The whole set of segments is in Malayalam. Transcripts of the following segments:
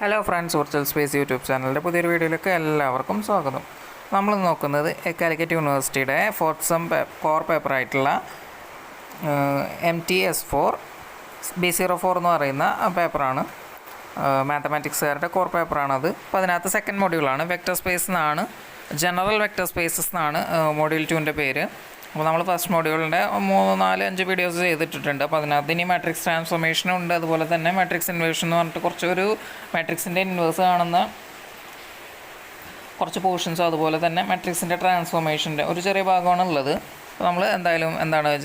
Hello friends, virtual space YouTube ചാനലിൻ്റെ പുതിയൊരു വീഡിയോയിലേക്ക് എല്ലാവർക്കും സ്വാഗതം. നമ്മൾ നോക്കുന്നത് കാലിക്കറ്റ് യൂണിവേഴ്സിറ്റിയുടെ fourth sem core പേപ്പറായിട്ടുള്ള MTS4 B04 എന്ന് പറയുന്ന പേപ്പറാണ്. മാത്തമാറ്റിക്സുകാരുടെ കോർ പേപ്പറാണത്. അപ്പോൾ അതിനകത്ത് സെക്കൻഡ് മൊഡ്യൂളാണ്. വെക്റ്റർ സ്പേസ് എന്നാണ്, ജനറൽ വെക്റ്റർ സ്പേസസ് എന്നാണ് മൊഡ്യൂൾ 2ൻ്റെ പേര്. അപ്പോൾ നമ്മൾ ഫസ്റ്റ് മൊഡ്യൂളിൻ്റെ 3, 4, 5 വീഡിയോസ് ചെയ്തിട്ടുണ്ട്. അപ്പോൾ അതിനകത്ത് ഇനി മാട്രിക്സ് ട്രാൻസ്ഫോർമേഷനും ഉണ്ട്, അതുപോലെ തന്നെ മാട്രിക്സ് ഇൻവേർഷൻ എന്ന് പറഞ്ഞിട്ട് കുറച്ചൊരു മാട്രിക്സിൻ്റെ ഇൻവേഴ്സ് കാണുന്ന കുറച്ച് പോർഷൻസും, അതുപോലെ തന്നെ മാട്രിക്സിൻ്റെ ട്രാൻസ്ഫോർമേഷൻ്റെ ഒരു ചെറിയ ഭാഗമാണ് ഉള്ളത്. അപ്പോൾ നമ്മൾ എന്തായാലും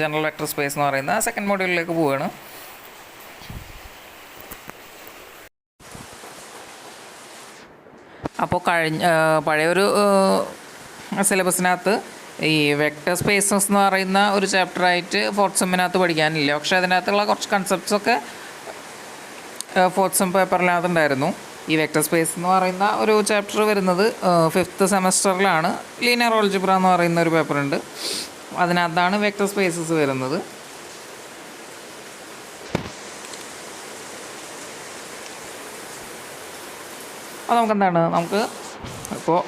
ജനറൽ വെക്റ്റർ സ്പേസ് എന്ന് പറയുന്ന സെക്കൻഡ് മൊഡ്യൂളിലേക്ക് പോവുകയാണ്. അപ്പോൾ പഴയൊരു സിലബസിനകത്ത് ഈ വെക്റ്റർ സ്പേസസ് എന്ന് പറയുന്ന ഒരു ചാപ്റ്ററായിട്ട് ഫോർത്ത് സെമ്മിനകത്ത് പഠിക്കാനില്ല. പക്ഷേ അതിനകത്തുള്ള കുറച്ച് കൺസെപ്റ്റ്സൊക്കെ ഫോർത്ത് സെം പേപ്പറിനകത്തുണ്ടായിരുന്നു. ഈ വെക്റ്റർ സ്പേസ് എന്ന് പറയുന്ന ഒരു ചാപ്റ്റർ വരുന്നത് 5th സെമസ്റ്ററിലാണ്. ലീനിയർ ആൾജിബ്ര എന്ന് പറയുന്ന ഒരു പേപ്പറുണ്ട്, അതിനകത്താണ് വെക്റ്റർ സ്പേസസ് വരുന്നത്. അപ്പോൾ നമുക്ക് ഇപ്പോൾ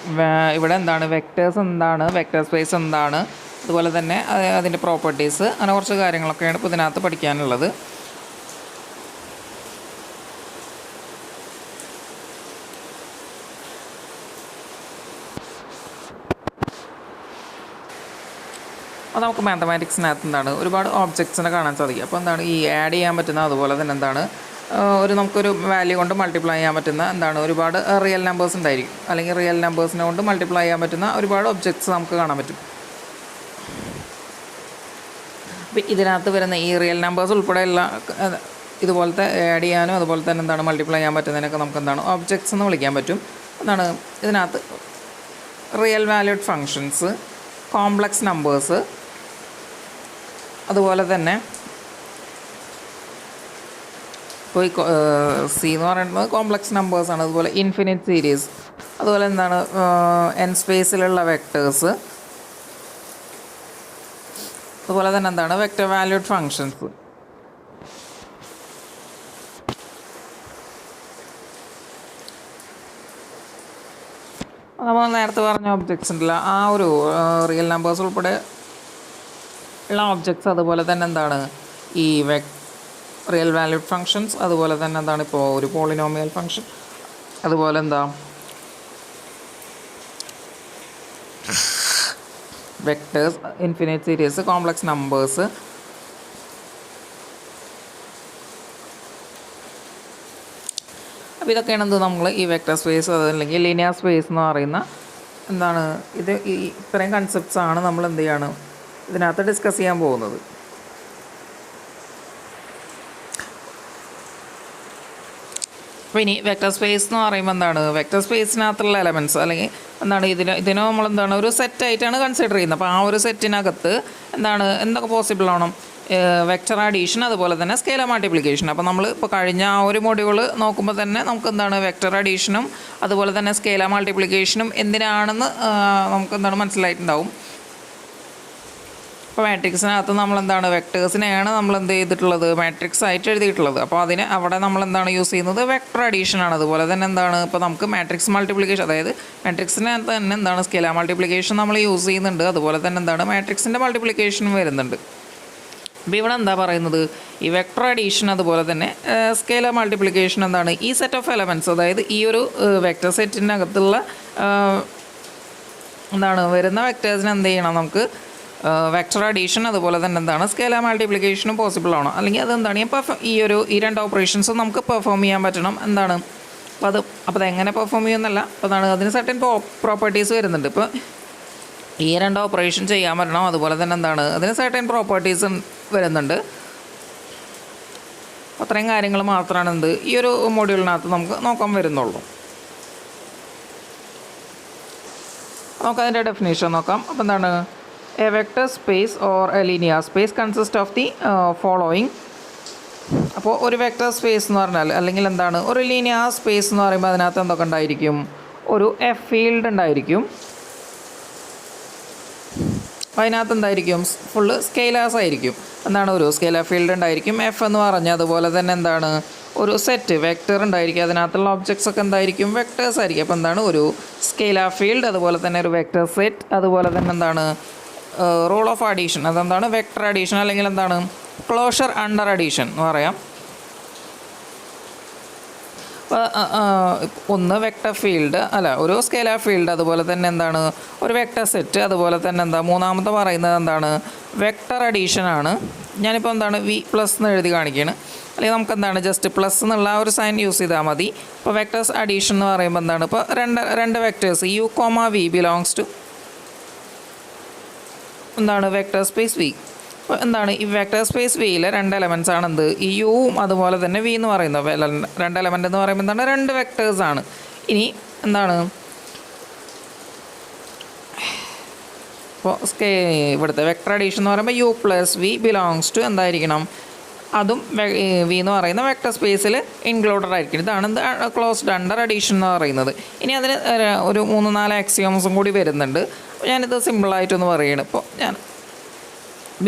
ഇവിടെ വെക്റ്റേഴ്സ് എന്താണ്, വെക്റ്റർ സ്പേസ് എന്താണ്, അതുപോലെ തന്നെ അതിൻ്റെ പ്രോപ്പർട്ടീസ്, അങ്ങനെ കുറച്ച് കാര്യങ്ങളൊക്കെയാണ് ഇപ്പോൾ ഇതിനകത്ത് പഠിക്കാനുള്ളത്. അപ്പോൾ നമുക്ക് മാത്തമാറ്റിക്സിനകത്ത് ഒരുപാട് ഓബ്ജക്ട്സിനെ കാണാൻ സാധിക്കും. അപ്പോൾ ഈ ആഡ് ചെയ്യാൻ പറ്റുന്ന, അതുപോലെ തന്നെ നമുക്കൊരു വാല്യൂ കൊണ്ട് മൾട്ടിപ്ലൈ ചെയ്യാൻ പറ്റുന്ന ഒരുപാട് റിയൽ നമ്പേഴ്സ് ഉണ്ടായിരിക്കും, അല്ലെങ്കിൽ റിയൽ നമ്പേഴ്സിനെ കൊണ്ട് മൾട്ടിപ്ലൈ ചെയ്യാൻ പറ്റുന്ന ഒരുപാട് ഒബ്ജക്ട്സ് നമുക്ക് കാണാൻ പറ്റും. അപ്പോൾ ഇതിനകത്ത് വരുന്ന ഈ റിയൽ നമ്പേഴ്സ് ഉൾപ്പെടെയുള്ള ഇതുപോലത്തെ ആഡ് ചെയ്യാനും അതുപോലെ തന്നെ മൾട്ടിപ്ലൈ ചെയ്യാൻ പറ്റുന്നതിനൊക്കെ നമുക്ക് ഒബ്ജക്ട്സ് എന്ന് വിളിക്കാൻ പറ്റും. ഇതിനകത്ത് real valued functions, complex numbers, അതുപോലെ തന്നെ ഇപ്പോൾ ഈ സി എന്ന് പറയുന്നത് കോംപ്ലക്സ് നമ്പേഴ്സാണ്. അതുപോലെ ഇൻഫിനിറ്റ് സീരീസ്, അതുപോലെ എൻ സ്പേസിലുള്ള വെക്ടേഴ്സ്, അതുപോലെ തന്നെ വെക്റ്റർ വാല്യൂഡ് ഫങ്ഷൻസ്. നമ്മൾ നേരത്തെ പറഞ്ഞ ഒബ്ജക്ട്സ് ഉണ്ടല്ലോ, ആ ഒരു റിയൽ നമ്പേഴ്സ് ഉൾപ്പെടെ ഉള്ള ഒബ്ജക്ട്സ്, അതുപോലെ തന്നെ ഈ റിയൽ വാല്യൂഡ് ഫങ്ഷൻസ്, അതുപോലെ തന്നെ ഇപ്പോൾ ഒരു പോളിനോമിയൽ ഫങ്ഷൻ, അതുപോലെ vectors, infinite series, complex numbers. അപ്പോൾ ഇതൊക്കെയാണ് നമ്മൾ ഈ വെക്റ്റർ സ്പേസ്, അതല്ലെങ്കിൽ ലീനിയർ സ്പേസ് എന്ന് പറയുന്ന ഇത് ഇത്രയും കൺസെപ്റ്റ്സാണ് നമ്മൾ ഇതിനകത്ത് ഡിസ്കസ് ചെയ്യാൻ പോകുന്നത്. അപ്പോൾ ഇനി വെക്റ്റർ സ്പേസ് എന്ന് പറയുമ്പോൾ വെക്റ്റർ സ്പേസിനകത്തുള്ള എലമെൻറ്റ്സ്, അല്ലെങ്കിൽ ഇതിനെ നമ്മൾ ഒരു സെറ്റായിട്ടാണ് കൺസിഡർ ചെയ്യുന്നത്. അപ്പോൾ ആ ഒരു സെറ്റിനകത്ത് എന്തൊക്കെ പോസിബിൾ ആണോ, വെക്റ്റർ അഡീഷൻ, അതുപോലെ തന്നെ സ്കേലാർ മൾട്ടിപ്ലിക്കേഷൻ. അപ്പോൾ നമ്മൾ ഇപ്പോൾ കഴിഞ്ഞ ആ ഒരു മൊഡ്യൂൾ നോക്കുമ്പോൾ തന്നെ നമുക്ക് വെക്റ്റർ അഡീഷനും അതുപോലെ തന്നെ സ്കേലാർ മൾട്ടിപ്ലിക്കേഷനും എന്തിനാണെന്ന് നമുക്ക് മനസ്സിലായിട്ടുണ്ടാവും. ഇപ്പോൾ മാട്രിക്സിനകത്ത് നമ്മൾ വെക്ടേഴ്സിനെയാണ് നമ്മൾ ചെയ്തിട്ടുള്ളത്, മാട്രിക്സ് ആയിട്ട് എഴുതിയിട്ടുള്ളത്. അപ്പോൾ അവിടെ നമ്മൾ യൂസ് ചെയ്യുന്നത് വെക്ടർ അഡീഷനാണ്. അതുപോലെ തന്നെ ഇപ്പോൾ നമുക്ക് മാട്രിക്സ് മൾട്ടിപ്ലിക്കേഷൻ, അതായത് മാട്രിക്സിനകത്ത് തന്നെ സ്കേലാർ മൾട്ടിപ്ലിക്കേഷൻ നമ്മൾ യൂസ് ചെയ്യുന്നുണ്ട്. അതുപോലെ തന്നെ മാട്രിക്സിൻ്റെ മൾട്ടിപ്ലിക്കേഷനും വരുന്നുണ്ട്. അപ്പോൾ ഇവിടെ പറയുന്നത് ഈ വെക്ടർ അഡീഷൻ, അതുപോലെ തന്നെ സ്കേലാർ മൾട്ടിപ്ലിക്കേഷൻ ഈ സെറ്റ് ഓഫ് എലമെൻറ്റ്സ്, അതായത് ഈ ഒരു വെക്ടർ സെറ്റിനകത്തുള്ള വരുന്ന വെക്ടേഴ്സിന് എന്ത് ചെയ്യണം, നമുക്ക് വെക്ടർ അഡീഷൻ, അതുപോലെ തന്നെ സ്കേലാർ മൾട്ടിപ്ലിക്കേഷനും പോസിബിൾ ആണ്. അല്ലെങ്കിൽ ഈ രണ്ട് ഓപ്പറേഷൻസും നമുക്ക് പെർഫോം ചെയ്യാൻ പറ്റണം. അപ്പോൾ അതെങ്ങനെ പെർഫോം ചെയ്യുമെന്നല്ല, അപ്പോൾ അതിന് സർട്ടൻ പ്രോപ്പർട്ടീസ് വരുന്നുണ്ട്. ഇപ്പോൾ ഈ രണ്ട് ഓപ്പറേഷൻ ചെയ്യാൻ പറ്റണം, അതുപോലെ തന്നെ അതിന് സർട്ടൻ പ്രോപ്പർട്ടീസ് വരുന്നുണ്ട്. അത്രയും കാര്യങ്ങൾ മാത്രമാണ് ഈ ഒരു മൊഡ്യൂളിനകത്ത് നമുക്ക് നോക്കാൻ വരുന്നുള്ളൂ. നമുക്കതിൻ്റെ ഡെഫിനേഷൻ നോക്കാം. അപ്പോൾ A vector space or A linear space consist of the following. അപ്പോൾ ഒരു വെക്റ്റർ സ്പേസ് എന്ന് പറഞ്ഞാൽ, അല്ലെങ്കിൽ ഒരു ലീനിയർ സ്പേസ് എന്ന് പറയുമ്പോൾ അതിനകത്ത് എന്തൊക്കെ ഉണ്ടായിരിക്കും, ഒരു എഫ് ഫീൽഡ് ഉണ്ടായിരിക്കും. അതിനകത്ത് എന്തായിരിക്കും, ഫുള്ള് സ്കെയിലേഴ്സ് ആയിരിക്കും. ഒരു സ്കെയിലർ ഫീൽഡ് ഉണ്ടായിരിക്കും, എഫ് എന്ന് പറഞ്ഞാൽ. അതുപോലെ തന്നെ ഒരു സെറ്റ് വെക്റ്റർ ഉണ്ടായിരിക്കും, അതിനകത്തുള്ള ഒബ്ജക്ട്സ് ഒക്കെ എന്തായിരിക്കും, വെക്റ്റേഴ്സ് ആയിരിക്കും. അപ്പോൾ എന്താണ് ഒരു സ്കെയിലാർ ഫീൽഡ്, അതുപോലെ തന്നെ ഒരു വെക്റ്റർ സെറ്റ്, അതുപോലെ തന്നെ എന്താണ് റൂൾ ഓഫ് അഡീഷൻ, അതെന്താണ് വെക്റ്റർ അഡീഷൻ അല്ലെങ്കിൽ എന്താണ് ക്ലോഷർ അണ്ടർ അഡീഷൻ എന്ന് പറയാം. ഒന്ന് വെക്റ്റർ ഫീൽഡ് അല്ല ഒരു സ്കെയിലാർ ഫീൽഡ്, അതുപോലെ തന്നെ എന്താണ് ഒരു വെക്റ്റർ സെറ്റ്, അതുപോലെ തന്നെ എന്താ മൂന്നാമത്തെ പറയുന്നത് എന്താണ് വെക്റ്റർ അഡീഷൻ ആണ്. ഞാനിപ്പോൾ എന്താണ് വി പ്ലസ് എന്ന് എഴുതി കാണിക്കുകയാണ്, അല്ലെങ്കിൽ നമുക്ക് എന്താണ് ജസ്റ്റ് പ്ലസ് എന്നുള്ള ഒരു സൈൻ യൂസ് ചെയ്താൽ മതി. ഇപ്പോൾ വെക്റ്റേഴ്സ് അഡീഷൻ എന്ന് പറയുമ്പോൾ എന്താണ്, ഇപ്പോൾ രണ്ട് vectors U comma V belongs to എന്താണ് വെക്റ്റർ സ്പേസ് വി. അപ്പോൾ എന്താണ് ഈ വെക്റ്റർ സ്പേസ് വിയിലെ രണ്ട് എലമെൻറ്റ്സ് ആണ് എന്ത്, ഈ യുവും അതുപോലെ തന്നെ വി എന്ന് പറയുന്നത്. രണ്ട് എലമെൻ്റ് എന്ന് പറയുമ്പോൾ എന്താണ് രണ്ട് വെക്റ്റേഴ്സാണ്. ഇനി എന്താണ് ഇപ്പോൾ ഇവിടുത്തെ വെക്റ്റർ അഡീഷൻ എന്ന് പറയുമ്പോൾ U plus V belongs to എന്തായിരിക്കണം, അതും വി എന്ന് പറയുന്ന വെക്റ്റർ സ്പേസിൽ ഇൻക്ലൂഡഡ് ആയിരിക്കും. ഇതാണ് ക്ലോസ്ഡ് അണ്ടർ അഡീഷൻ എന്ന് പറയുന്നത്. ഇനി അതിന് ഒരു 3-4 ആക്സിയോംസും കൂടി വരുന്നുണ്ട്. ഞാനിത് സിമ്പിളായിട്ടൊന്ന് പറയുകയാണ്. ഇപ്പോൾ ഞാൻ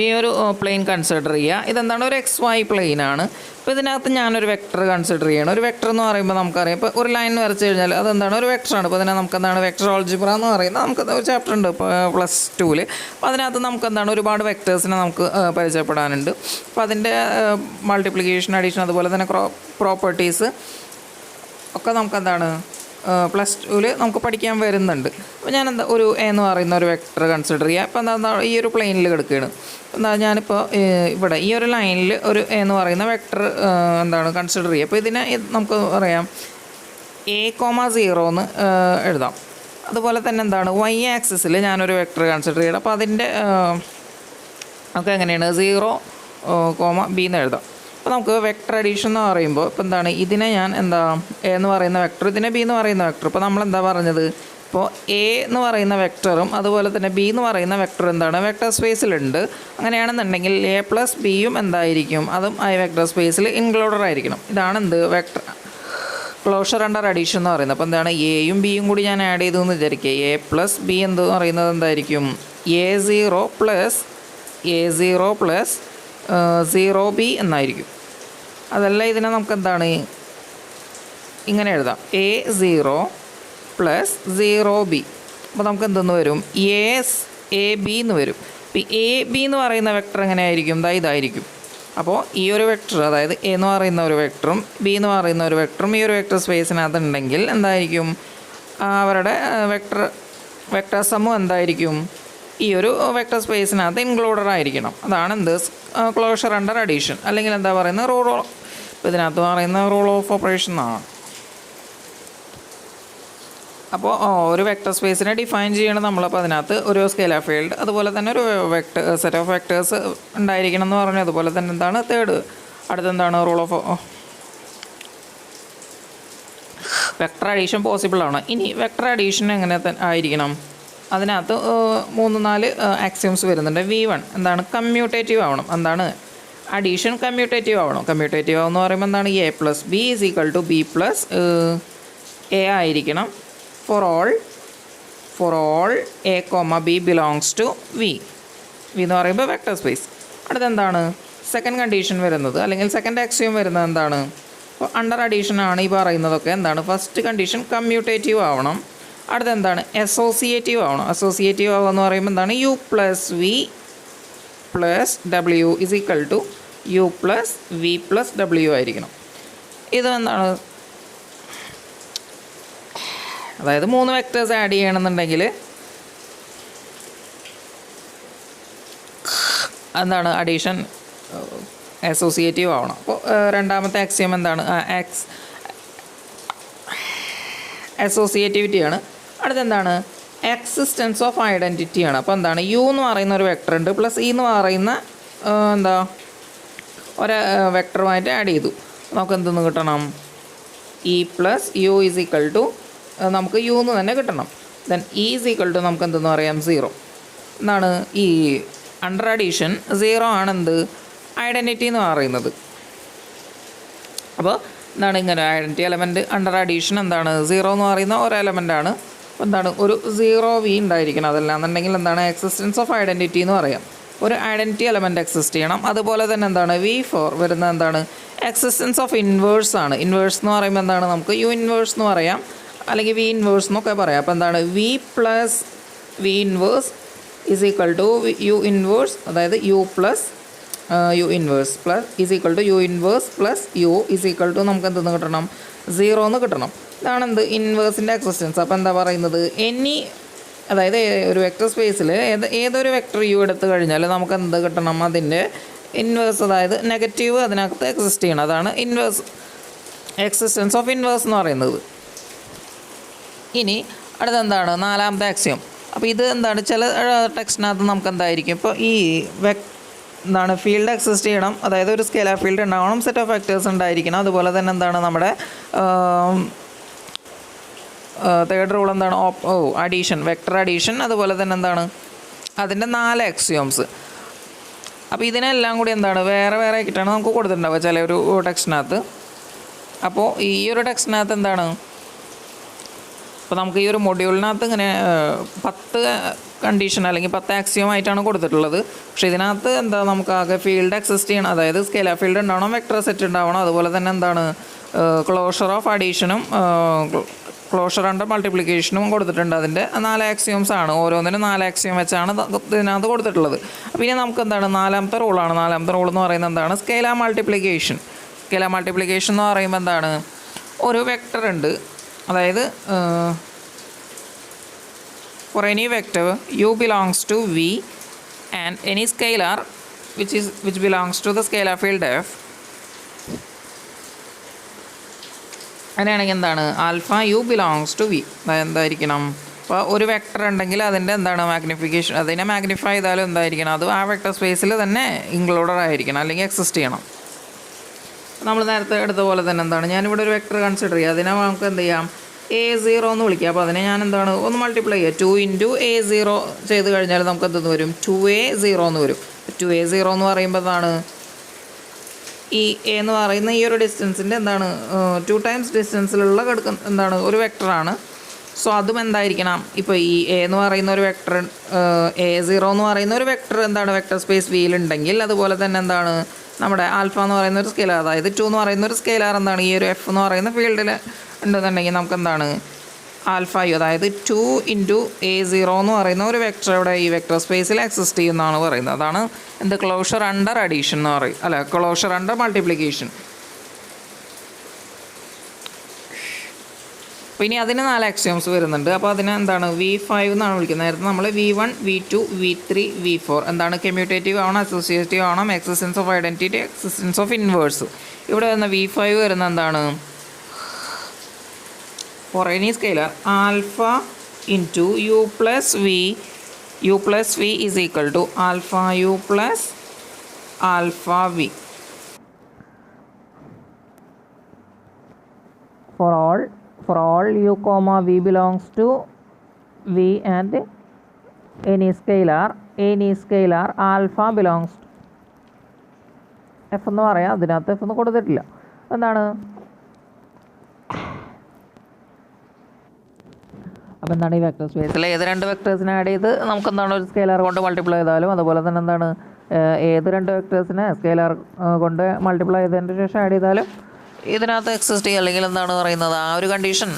ഈ ഒരു പ്ലെയിൻ കൺസിഡർ ചെയ്യുക. ഇതെന്താണ് ഒരു XY പ്ലെയിനാണ്. ഇപ്പോൾ ഇതിനകത്ത് ഞാനൊരു വെക്റ്റർ കൺസിഡർ ചെയ്യണം. ഒരു വെക്റ്റർ എന്ന് പറയുമ്പോൾ നമുക്കറിയാം, ഇപ്പോൾ ഒരു ലൈൻ വരച്ച് കഴിഞ്ഞാൽ അതെന്താണ് ഒരു വെക്റ്ററാണ്. ഇപ്പോൾ അതിനെ നമുക്കെന്താണ് വെക്റ്റർ ഓൾജിബ്ര എന്ന് പറയുന്നത് നമുക്ക് ഒരു ചാപ്റ്റർ ഉണ്ട് ഇപ്പോൾ +2. അപ്പോൾ അതിനകത്ത് നമുക്കെന്താണ് ഒരുപാട് വെക്റ്റേഴ്സിനെ നമുക്ക് പരിചയപ്പെടാനുണ്ട്. അപ്പോൾ അതിൻ്റെ മൾട്ടിപ്ലിക്കേഷൻ, അഡീഷൻ, അതുപോലെ തന്നെ പ്രോപ്പർട്ടീസ് ഒക്കെ നമുക്കെന്താണ് +2 നമുക്ക് പഠിക്കാൻ വരുന്നുണ്ട്. അപ്പോൾ ഞാൻ ഒരു എന്ന് പറയുന്ന ഒരു വെക്റ്റർ കൺസിഡർ ചെയ്യുക. ഇപ്പോൾ എന്താ ഈ ഒരു പ്ലെയിനിൽ കിടക്കുകയാണ്. എന്താ ഞാനിപ്പോൾ ഇവിടെ ഈ ഒരു ലൈനിൽ ഒരു എന്ന് പറയുന്ന വെക്റ്റർ എന്താണ് കൺസിഡർ ചെയ്യുക. അപ്പോൾ ഇതിനെ നമുക്ക് പറയാം A,0 എന്ന് എഴുതാം. അതുപോലെ തന്നെ എന്താണ് Y ആക്സിസിൽ ഞാനൊരു വെക്റ്റർ കൺസിഡർ ചെയ്യണം. അപ്പോൾ അതിൻ്റെ നമുക്ക് എങ്ങനെയാണ് 0,B എന്ന് എഴുതാം. അപ്പോൾ നമുക്ക് വെക്റ്റർ അഡീഷൻ എന്ന് പറയുമ്പോൾ ഇപ്പോൾ എന്താണ് ഇതിനെ ഞാൻ എന്താ എ എന്ന് പറയുന്ന വെക്റ്റർ, ഇതിനെ ബി എന്ന് പറയുന്ന വെക്റ്റർ. ഇപ്പോൾ നമ്മളെന്താ പറഞ്ഞത്, ഇപ്പോൾ എ എന്ന് പറയുന്ന വെക്റ്ററും അതുപോലെ തന്നെ ബി എന്ന് പറയുന്ന വെക്റ്റർ എന്താണ് വെക്റ്റർ സ്പേസിലുണ്ട്. അങ്ങനെയാണെന്നുണ്ടെങ്കിൽ A + Bയും എന്തായിരിക്കും, അതും ആ വെക്റ്റർ സ്പേസിൽ ഇൻക്ലൂഡഡ് ആയിരിക്കണം. ഇതാണ് എന്ത് വെക്റ്റർ ക്ലോഷർ അണ്ടർ അഡീഷൻ എന്ന് പറയുന്നത്. അപ്പോൾ എന്താണ് എയും ബിയും കൂടി ഞാൻ ആഡ് ചെയ്തു എന്ന് വിചാരിക്കുക. A + B എന്ന് പറയുന്നത് എന്തായിരിക്കും A0 + 0B എന്നായിരിക്കും. അതല്ല ഇതിനെ നമുക്ക് എന്താണ് ഇങ്ങനെ എഴുതാം A0 + 0B. അപ്പോൾ നമുക്ക് എന്തെന്ന് വരും AB എന്ന് വരും. ഇപ്പോൾ AB എന്ന് പറയുന്ന വെക്റ്റർ എങ്ങനെയായിരിക്കും, ഇതായിരിക്കും. അപ്പോൾ ഈ ഒരു വെക്റ്റർ, അതായത് A എന്ന് പറയുന്ന ഒരു വെക്റ്ററും B എന്ന് പറയുന്ന ഒരു വെക്റ്ററും ഈ ഒരു വെക്റ്റർ സ്പേസിനകത്തുണ്ടെങ്കിൽ എന്തായിരിക്കും അവരുടെ വെക്റ്റർ സമൂഹം എന്തായിരിക്കും ഈ ഒരു വെക്റ്റർ സ്പേസിനകത്ത് ഇൻക്ലൂഡഡ് ആയിരിക്കണം. അതാണ് എന്ത് ക്ലോഷർ അണ്ടർ അഡീഷൻ, അല്ലെങ്കിൽ എന്താ പറയുന്നത് ഇപ്പോൾ ഇതിനകത്ത് പറയുന്ന റൂൾ ഓഫ് ഓപ്പറേഷൻ ആണ്. അപ്പോൾ ഒരു വെക്റ്റർ സ്പേസിനെ ഡിഫൈൻ ചെയ്യണം നമ്മളപ്പോൾ അതിനകത്ത് ഒരു സ്കെയിലാർ ഫീൽഡ്, അതുപോലെ തന്നെ ഒരു സെറ്റ് ഓഫ് വെക്റ്റേഴ്സ് ഉണ്ടായിരിക്കണം എന്ന് പറഞ്ഞു. അതുപോലെ തന്നെ എന്താണ് അടുത്തെന്താണ് rule of vector addition possible ആണ്. ഇനി വെക്റ്റർ അഡീഷൻ എങ്ങനെ ആയിരിക്കണം, അതിനകത്ത് 3-4 ആക്സിയംസ് വരുന്നുണ്ട്. V1 എന്താണ് കമ്മ്യൂട്ടേറ്റീവ് ആവണം. എന്താണ് അഡീഷൻ കമ്മ്യൂട്ടേറ്റീവ് ആവണം. കമ്മ്യൂട്ടേറ്റീവ് ആവെന്ന് പറയുമ്പോൾ എന്താണ് A + B = B + A ആയിരിക്കണം. For all A, B belongs to V എന്ന് പറയുമ്പോൾ വെക്റ്റർ സ്പേസ്. അടുത്തെന്താണ് സെക്കൻഡ് കണ്ടീഷൻ വരുന്നത്, അല്ലെങ്കിൽ സെക്കൻഡ് ആക്സിയം വരുന്നത് എന്താണ്, അപ്പോൾ അണ്ടർ അഡീഷൻ ആണ് ഈ പറയുന്നതൊക്കെ. എന്താണ് ഫസ്റ്റ് കണ്ടീഷൻ കമ്മ്യൂട്ടേറ്റീവ് ആവണം. അടുത്തെന്താണ് അസോസിയേറ്റീവ് ആവണം. അസോസിയേറ്റീവ് ആവുക എന്ന് പറയുമ്പോൾ എന്താണ് U + V + W = U + V + W ആയിരിക്കണം. ഇത് എന്താണ്, അതായത് 3 വെക്റ്റേഴ്സ് ആഡ് ചെയ്യണമെന്നുണ്ടെങ്കിൽ എന്താണ് അഡീഷൻ അസോസിയേറ്റീവ് ആവണം. അപ്പോൾ രണ്ടാമത്തെ ആക്സിയം എന്താണ് അസോസിയേറ്റിവിറ്റിയാണ്. അടുത്തെന്താണ് എക്സിസ്റ്റൻസ് ഓഫ് ഐഡൻറ്റിറ്റിയാണ്. അപ്പോൾ എന്താണ് U എന്ന് പറയുന്ന ഒരു വെക്റ്റർ ഉണ്ട്, + E എന്ന് പറയുന്ന ഒരു വെക്റ്ററുമായിട്ട് ആഡ് ചെയ്തു. നമുക്ക് എന്തെന്ന് കിട്ടണം E + U = നമുക്ക് U എന്ന് തന്നെ കിട്ടണം. ദെൻ E = നമുക്ക് എന്തെന്ന് പറയാം 0. എന്താണ് ഈ അണ്ടർ അഡീഷൻ 0 ആണെന്ത് ഐഡൻറ്റിറ്റി എന്ന് പറയുന്നത്. അപ്പോൾ എന്താണ് ഇങ്ങനെ ഐഡൻറ്റിറ്റി എലമെൻറ്റ് അണ്ടർ അഡീഷൻ എന്താണ് 0 എന്ന് പറയുന്ന ഒരു എലമെൻ്റാണ്. അപ്പോൾ എന്താണ് ഒരു 0V ഉണ്ടായിരിക്കണം. അതല്ലാന്നുണ്ടെങ്കിൽ എന്താണ് എക്സിസ്റ്റൻസ് ഓഫ് ഐഡൻറ്റിറ്റി എന്ന് പറയാം. ഒരു ഐഡൻറ്റിറ്റി എലമെൻറ്റ് എക്സിസ്റ്റ് ചെയ്യണം. അതുപോലെ തന്നെ എന്താണ് V4 വരുന്നത് എന്താണ് എക്സിസ്റ്റൻസ് ഓഫ് ഇൻവേഴ്സ് ആണ്. ഇൻവേഴ്സ് എന്ന് പറയുമ്പോൾ എന്താണ് നമുക്ക് യു ഇൻവേഴ്സ് എന്ന് പറയാം, അല്ലെങ്കിൽ വി ഇൻവേഴ്സ് എന്നൊക്കെ പറയാം. അപ്പോൾ എന്താണ് V plus V inverse is equal to U inverse, അതായത് U plus U inverse plus is equal to U inverse plus U is equal to നമുക്ക് എന്തെന്ന് കിട്ടണം 0 എന്ന് കിട്ടണം. ഇതാണ് എന്ത് ഇൻവേഴ്സിൻ്റെ എക്സിസ്റ്റൻസ്. അപ്പോൾ എന്താ പറയുന്നത് എനി, അതായത് ഒരു വെക്റ്റർ സ്പേസിൽ ഏതൊരു വെക്റ്റർ യു എടുത്തു കഴിഞ്ഞാൽ നമുക്ക് എന്ത് കിട്ടണം അതിൻ്റെ ഇൻവേഴ്സ്, അതായത് നെഗറ്റീവ് അതിനകത്ത് എക്സിസ്റ്റ് ചെയ്യണം. അതാണ് ഇൻവേഴ്സ്, എക്സിസ്റ്റൻസ് ഓഫ് ഇൻവേഴ്സ് എന്ന് പറയുന്നത്. ഇനി അടുത്തെന്താണ് നാലാമത്തെ ആക്സിയം. അപ്പോൾ ഇത് എന്താണ് ചില ടെക്സ്റ്റിനകത്ത് നമുക്ക് എന്തായിരിക്കും, ഇപ്പോൾ ഈ എന്താണ് ഫീൽഡ് എക്സിസ്റ്റ് ചെയ്യണം, അതായത് ഒരു സ്കെയിലാർ ഫീൽഡ് ഉണ്ടാവണം, സെറ്റ് ഓഫ് വെക്റ്റേഴ്സ് ഉണ്ടായിരിക്കണം. അതുപോലെ തന്നെ എന്താണ് നമ്മുടെ തേർഡ് റൂൾ എന്താണ് അഡീഷൻ, വെക്റ്റർ അഡീഷൻ. അതുപോലെ തന്നെ എന്താണ് അതിൻ്റെ 4 ആക്സിയോംസ്. അപ്പോൾ ഇതിനെല്ലാം കൂടി എന്താണ് വേറെ വേറെ ആക്കിയിട്ടാണ് നമുക്ക് കൊടുത്തിട്ടുണ്ടാവുക ചില ഒരു ടെക്സ്റ്റിനകത്ത്. അപ്പോൾ ഈ ഒരു ടെക്സ്റ്റിനകത്ത് എന്താണ്, അപ്പോൾ നമുക്ക് ഈ ഒരു മൊഡ്യൂളിനകത്ത് ഇങ്ങനെ 10 കണ്ടീഷൻ അല്ലെങ്കിൽ 10 ആക്സിയം ആയിട്ടാണ് കൊടുത്തിട്ടുള്ളത്. പക്ഷേ ഇതിനകത്ത് എന്താ നമുക്ക് ആകെ ഫീൽഡ് എക്സിസ്റ്റ് ചെയ്യണം, അതായത് സ്കെയിലാർ ഫീൽഡ് ഉണ്ടാവണം, വെക്റ്റർ സെറ്റ് ഉണ്ടാവണം, അതുപോലെ തന്നെ എന്താണ് ക്ലോഷർ ഓഫ് അഡീഷനും ക്ലോഷർ അണ്ടർ മൾട്ടിപ്ലിക്കേഷനും കൊടുത്തിട്ടുണ്ട്. അതിൻ്റെ 4 ആക്സിയോംസ് ആണ്, ഓരോന്നിനും 4 ആക്സിയം വെച്ചാണ് ഇതിനകത്ത് കൊടുത്തിട്ടുള്ളത്. അപ്പോൾ ഇനി നമുക്ക് എന്താണ് നാലാമത്തെ റൂളാണ്. നാലാമത്തെ റൂൾ എന്ന് പറയുന്നത് എന്താണ് സ്കെയിലാർ മൾട്ടിപ്ലിക്കേഷൻ. സ്കെയിലാർ മൾട്ടിപ്ലിക്കേഷൻ എന്ന് പറയുമ്പോൾ എന്താണ് ഒരു വെക്റ്റർ ഉണ്ട്, അതായത് for any vector u belongs to V and any scalar which belongs to the scalar field F, അങ്ങനെയാണെങ്കിൽ എന്താണ് alpha U belongs to V എന്തായിരിക്കണം. അപ്പോൾ ഒരു വെക്ടർ ഉണ്ടെങ്കിൽ അതിൻ്റെ എന്താണ് മാഗ്നിഫിക്കേഷൻ, അതിനെ മാഗ്നിഫൈ ചെയ്താലും എന്തായിരിക്കണം അത് ആ വെക്ടർ സ്പേസിൽ തന്നെ ഇൻക്ലൂഡഡ് ആയിരിക്കണം, അല്ലെങ്കിൽ എക്സിസ്റ്റ് ചെയ്യണം. നമ്മൾ നേരത്തെ എടുത്ത പോലെ തന്നെ എന്താണ് ഞാനിവിടെ ഒരു വെക്ടർ കൺസിഡർ ചെയ്യുക, അതിനെ നമുക്ക് എന്ത് ചെയ്യാം A0 എന്ന് വിളിക്കുക. അപ്പോൾ അതിനെ ഞാൻ എന്താണ് ഒന്ന് മൾട്ടിപ്ലൈ ചെയ്യുക, 2 × A0 ചെയ്ത് കഴിഞ്ഞാൽ നമുക്ക് എന്തെന്ന് വരും 2A0 എന്ന് വരും. 2A0 എന്ന് പറയുമ്പോൾ എന്താണ് ഈ എ എന്ന് പറയുന്ന ഈ ഒരു ഡിസ്റ്റൻസിൻ്റെ എന്താണ് 2 ടൈംസ് ഡിസ്റ്റൻസിലുള്ള എന്താണ് ഒരു വെക്ടറാണ്. സോ അതും എന്തായിരിക്കണം, ഇപ്പോൾ ഈ എ എന്ന് പറയുന്ന ഒരു വെക്ടർ A0 എന്ന് പറയുന്ന ഒരു വെക്ടർ എന്താണ് വെക്ടർ സ്പേസ് വിയിലുണ്ടെങ്കിൽ, അതുപോലെ തന്നെ എന്താണ് നമ്മുടെ ആൽഫ എന്ന് പറയുന്ന ഒരു സ്കെയിലാർ, അതായത് 2 എന്ന് പറയുന്ന ഒരു സ്കെയിലാർ എന്താണ് ഈ ഒരു എഫ് എന്ന് പറയുന്ന ഫീൽഡിൽ ഉണ്ടെന്നുണ്ടെങ്കിൽ നമുക്ക് എന്താണ് ആൽഫ യു, അതായത് 2 × A0 എന്ന് പറയുന്ന ഒരു വെക്ടർ ഇവിടെ ഈ വെക്ടർ സ്പേസിൽ എക്സിസ്റ്റ് ചെയ്യുന്നതാണ് പറയുന്നത്. അതാണ് എന്ത് ക്ലോഷർ അണ്ടർ അഡീഷൻ എന്ന് പറയും, അല്ല ക്ലോഷർ അണ്ടർ മൾട്ടിപ്ലിക്കേഷൻ. അപ്പോൾ ഇനി അതിന് 4 ആക്സിയോംസ് വരുന്നുണ്ട്. അപ്പോൾ അതിനെ എന്താണ് V5 എന്നാണ് വിളിക്കുന്നത്. നേരത്തെ നമ്മൾ V1 V2 V3 V4 എന്താണ് കമ്മ്യൂട്ടേറ്റീവ് ആവണം, അസോസിയേറ്റീവ് ആവണം, existence of identity, existence of inverse. ഇവിടെ വരുന്ന V5 വരുന്ന എന്താണ് for any scalar alpha into u plus v is equal to alpha u plus alpha v. For all u comma v belongs to v and any scalar alpha belongs to f എന്ന് പറയാം. അതിനകത്ത് f ഒന്നും കൊടുത്തിട്ടില്ല. എന്താണ് അപ്പോൾ എന്താണ് ഈ വെക്ടർ സ്പേസിൽ ഏത് 2 വെക്ടേഴ്സിനെ ആഡ് ചെയ്ത് നമുക്ക് എന്താണ് ഒരു സ്കെയിലാർ കൊണ്ട് മൾട്ടിപ്ലൈ ചെയ്താലും, അതുപോലെ തന്നെ എന്താണ് ഏത് 2 വെക്ടേഴ്സിനെ സ്കെയിലാർ കൊണ്ട് മൾട്ടിപ്ലൈ ചെയ്തതിന് ശേഷം ആഡ് ചെയ്താലും ഇതിനകത്ത് എക്സിസ്റ്റ് ചെയ്യുക, അല്ലെങ്കിൽ എന്താണ് പറയുന്നത് ആ ഒരു കണ്ടീഷൻ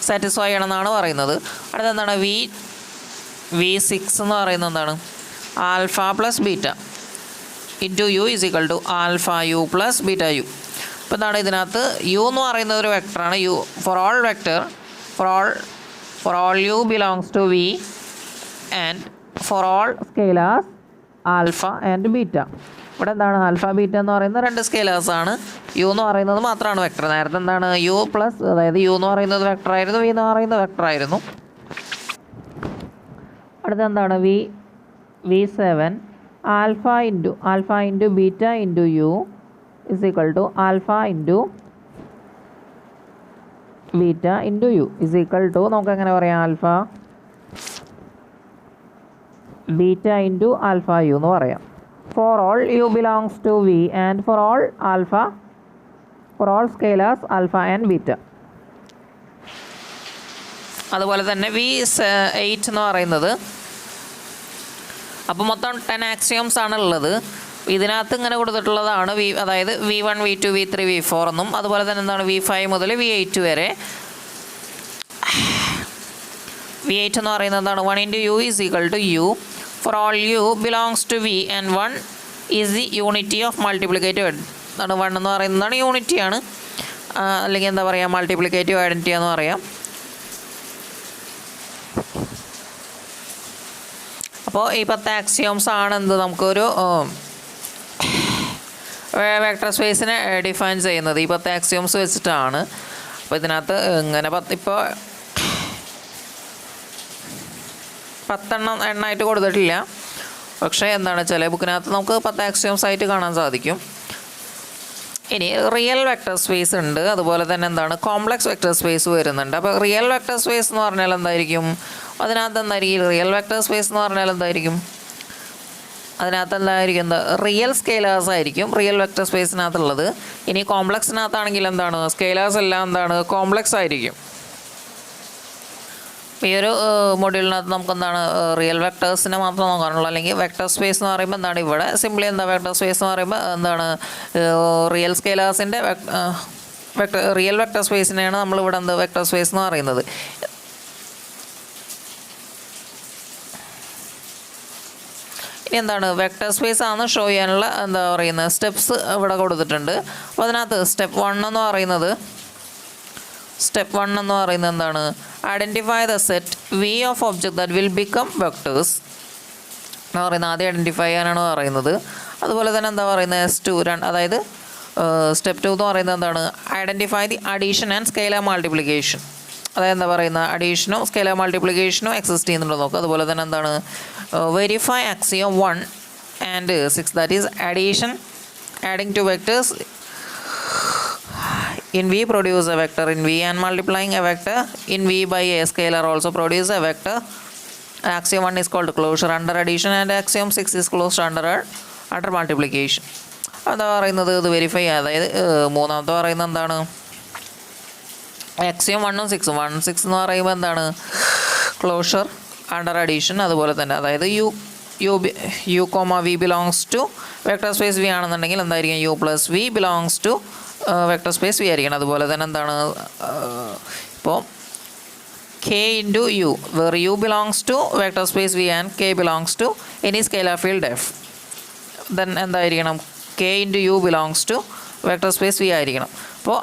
സാറ്റിസ്ഫൈ ചെയ്യണമെന്നാണ് പറയുന്നത്. അടുത്ത എന്താണ് V6 എന്ന് പറയുന്നത് എന്താണ് alpha plus beta into U is equal to alpha U plus beta U. അപ്പോൾ എന്താണ് ഇതിനകത്ത് യു എന്ന് പറയുന്നത് ഒരു വെക്ടറാണ്. U for all vector for all u belongs to V and for all scalars alpha and beta. ഇവിടെ എന്താണ് ആൽഫ ബീറ്റ എന്ന് പറയുന്ന 2 സ്കെയിലേഴ്സ് ആണ്. യു എന്ന് പറയുന്നത് മാത്രമാണ് വെക്ടർ. നേരത്തെ എന്താണ് യു പ്ലസ്, അതായത് യു എന്ന് പറയുന്നത് വെക്ടർ ആയിരുന്നു, വി എന്ന് പറയുന്നത് വെക്ടർ ആയിരുന്നു. അടുത്ത എന്താണ് V7 alpha into beta into U is equal to alpha into beta into u is equal to നമുക്ക് എങ്ങനെ പറയാം alpha beta into alpha U എന്ന് പറയാം. for all u belongs to V and for all scalars alpha and beta. അതുപോലെ തന്നെ V8 എന്ന് പറയുന്നത് അപ്പോൾ മൊത്തം 10 ആക്സിയോംസ് ആണ് ഉള്ളത്. ഇതിനകത്ത് ഇങ്ങനെ കൊടുത്തിട്ടുള്ളതാണ് അതായത് V1 V2 V3 V4 എന്നും അതുപോലെ തന്നെ എന്താണ് V5 മുതൽ V8 വരെ. V8 എന്ന് പറയുന്നത് എന്താണ് 1 × U is equal to U for all U belongs to V and 1 is the unity of multiplicative എന്താണ് 1 എന്ന് പറയുന്നതാണ് യൂണിറ്റിയാണ്, അല്ലെങ്കിൽ എന്താ പറയുക മൾട്ടിപ്ലിക്കേറ്റീവ് ഐഡൻറ്റിറ്റി എന്ന് പറയാം. അപ്പോൾ ഈ 10 ആക്സിയോംസ് ആണ് എന്ത് നമുക്കൊരു വെക്ടർ സ്പേസിനെ ഡിഫൈൻ ചെയ്യുന്നത് ഈ 10 ആക്സിയോംസ് വെച്ചിട്ടാണ്. അപ്പോൾ ഇതിനകത്ത് ഇങ്ങനെ ഇപ്പോൾ 10 എണ്ണമായിട്ട് കൊടുത്തിട്ടില്ല, പക്ഷേ എന്താണ് ചില ബുക്കിനകത്ത് നമുക്ക് 10 ആക്സിയോംസ് ആയിട്ട് കാണാൻ സാധിക്കും. ഇനി റിയൽ വെക്ടർ സ്പേസ് ഉണ്ട്, അതുപോലെ തന്നെ എന്താണ് കോംപ്ലക്സ് വെക്ടർ സ്പേസ് വരുന്നുണ്ട്. അപ്പോൾ റിയൽ വെക്ടർ സ്പേസ് എന്ന് പറഞ്ഞാൽ എന്തായിരിക്കും, അതിനകത്ത് എന്തായിരിക്കും റിയൽ വെക്ടർ സ്പേസ് എന്ന് പറഞ്ഞാൽ എന്തായിരിക്കും, അതിനകത്ത് എന്തായിരിക്കും റിയൽ സ്കെയിലേഴ്സ് ആയിരിക്കും റിയൽ വെക്ടർ സ്പേസിനകത്തുള്ളത്. ഇനി കോംപ്ലക്സിനകത്താണെങ്കിൽ എന്താണ് സ്കെയിലേഴ്സ് എല്ലാം എന്താണ് കോംപ്ലക്സ് ആയിരിക്കും. ഈ ഒരു മൊഡ്യൂളിനകത്ത് നമുക്ക് എന്താണ് റിയൽ വെക്ടേഴ്സിനെ മാത്രം നോക്കാനുള്ളൂ, അല്ലെങ്കിൽ വെക്ടർ സ്പേസ് എന്ന് പറയുമ്പോൾ എന്താണ് ഇവിടെ സിംപ്ലി എന്താ വെക്ടർ സ്പേസ് എന്ന് പറയുമ്പോൾ എന്താണ് റിയൽ സ്കെയിലേഴ്സിൻ്റെ റിയൽ വെക്ടർ സ്പേസിനെയാണ് നമ്മളിവിടെ എന്ത് വെക്ടർ സ്പേസ് എന്ന് പറയുന്നത്. ഇനി എന്താണ് വെക്ടർ സ്പേസ് ആണ് ഷോ ചെയ്യാനുള്ള എന്താ പറയുന്നത് സ്റ്റെപ്സ് ഇവിടെ കൊടുത്തിട്ടുണ്ട്. അപ്പോൾ അതിനകത്ത് സ്റ്റെപ്പ് 1 എന്ന് പറയുന്നത് എന്താണ് identify the set V of object that will become vectors എന്ന് പറയുന്നത് ആദ്യം ഐഡൻറ്റിഫൈ ചെയ്യാനാണ് പറയുന്നത്. അതുപോലെ തന്നെ എന്താ പറയുന്നത് S2 അതായത് സ്റ്റെപ്പ് 2 എന്ന് പറയുന്നത് എന്താണ് identify the addition and scalar multiplication, അതായത് എന്താ പറയുന്നത് അഡീഷനും സ്കെയിലർ മൾട്ടിപ്ലിക്കേഷനും എക്സിസ്റ്റ് ചെയ്യുന്നുണ്ടോ നോക്കുക. അതുപോലെ തന്നെ എന്താണ് verify axiom 1 and 6 that is addition adding two vectors in V produce a vector in V and multiplying a vector in V by a scalar also produce a vector. Axiom 1 is called closure under addition and axiom 6 is closed under multiplication. അതാ പറയുന്നത് ഇത് വെരിഫൈ, അതായത് മൂന്നാമത്തെ പറയുന്നത് എന്താണ് ആക്സിയം 1 ഉം 6 എന്ന് പറയുമ്പോൾ എന്താണ് ക്ലോഷർ അണ്ടർ അഡീഷൻ, അതുപോലെ തന്നെ അതായത് U, V belongs to vector space V ആണെന്നുണ്ടെങ്കിൽ എന്തായിരിക്കും U plus V belongs to vector space V ആയിരിക്കണം. അതുപോലെ തന്നെ എന്താണ് ഇപ്പോൾ K into U where U belongs to vector space V and K belongs to any scalar field F, then എന്തായിരിക്കണം K into U belongs to vector space V ആയിരിക്കണം. അപ്പോൾ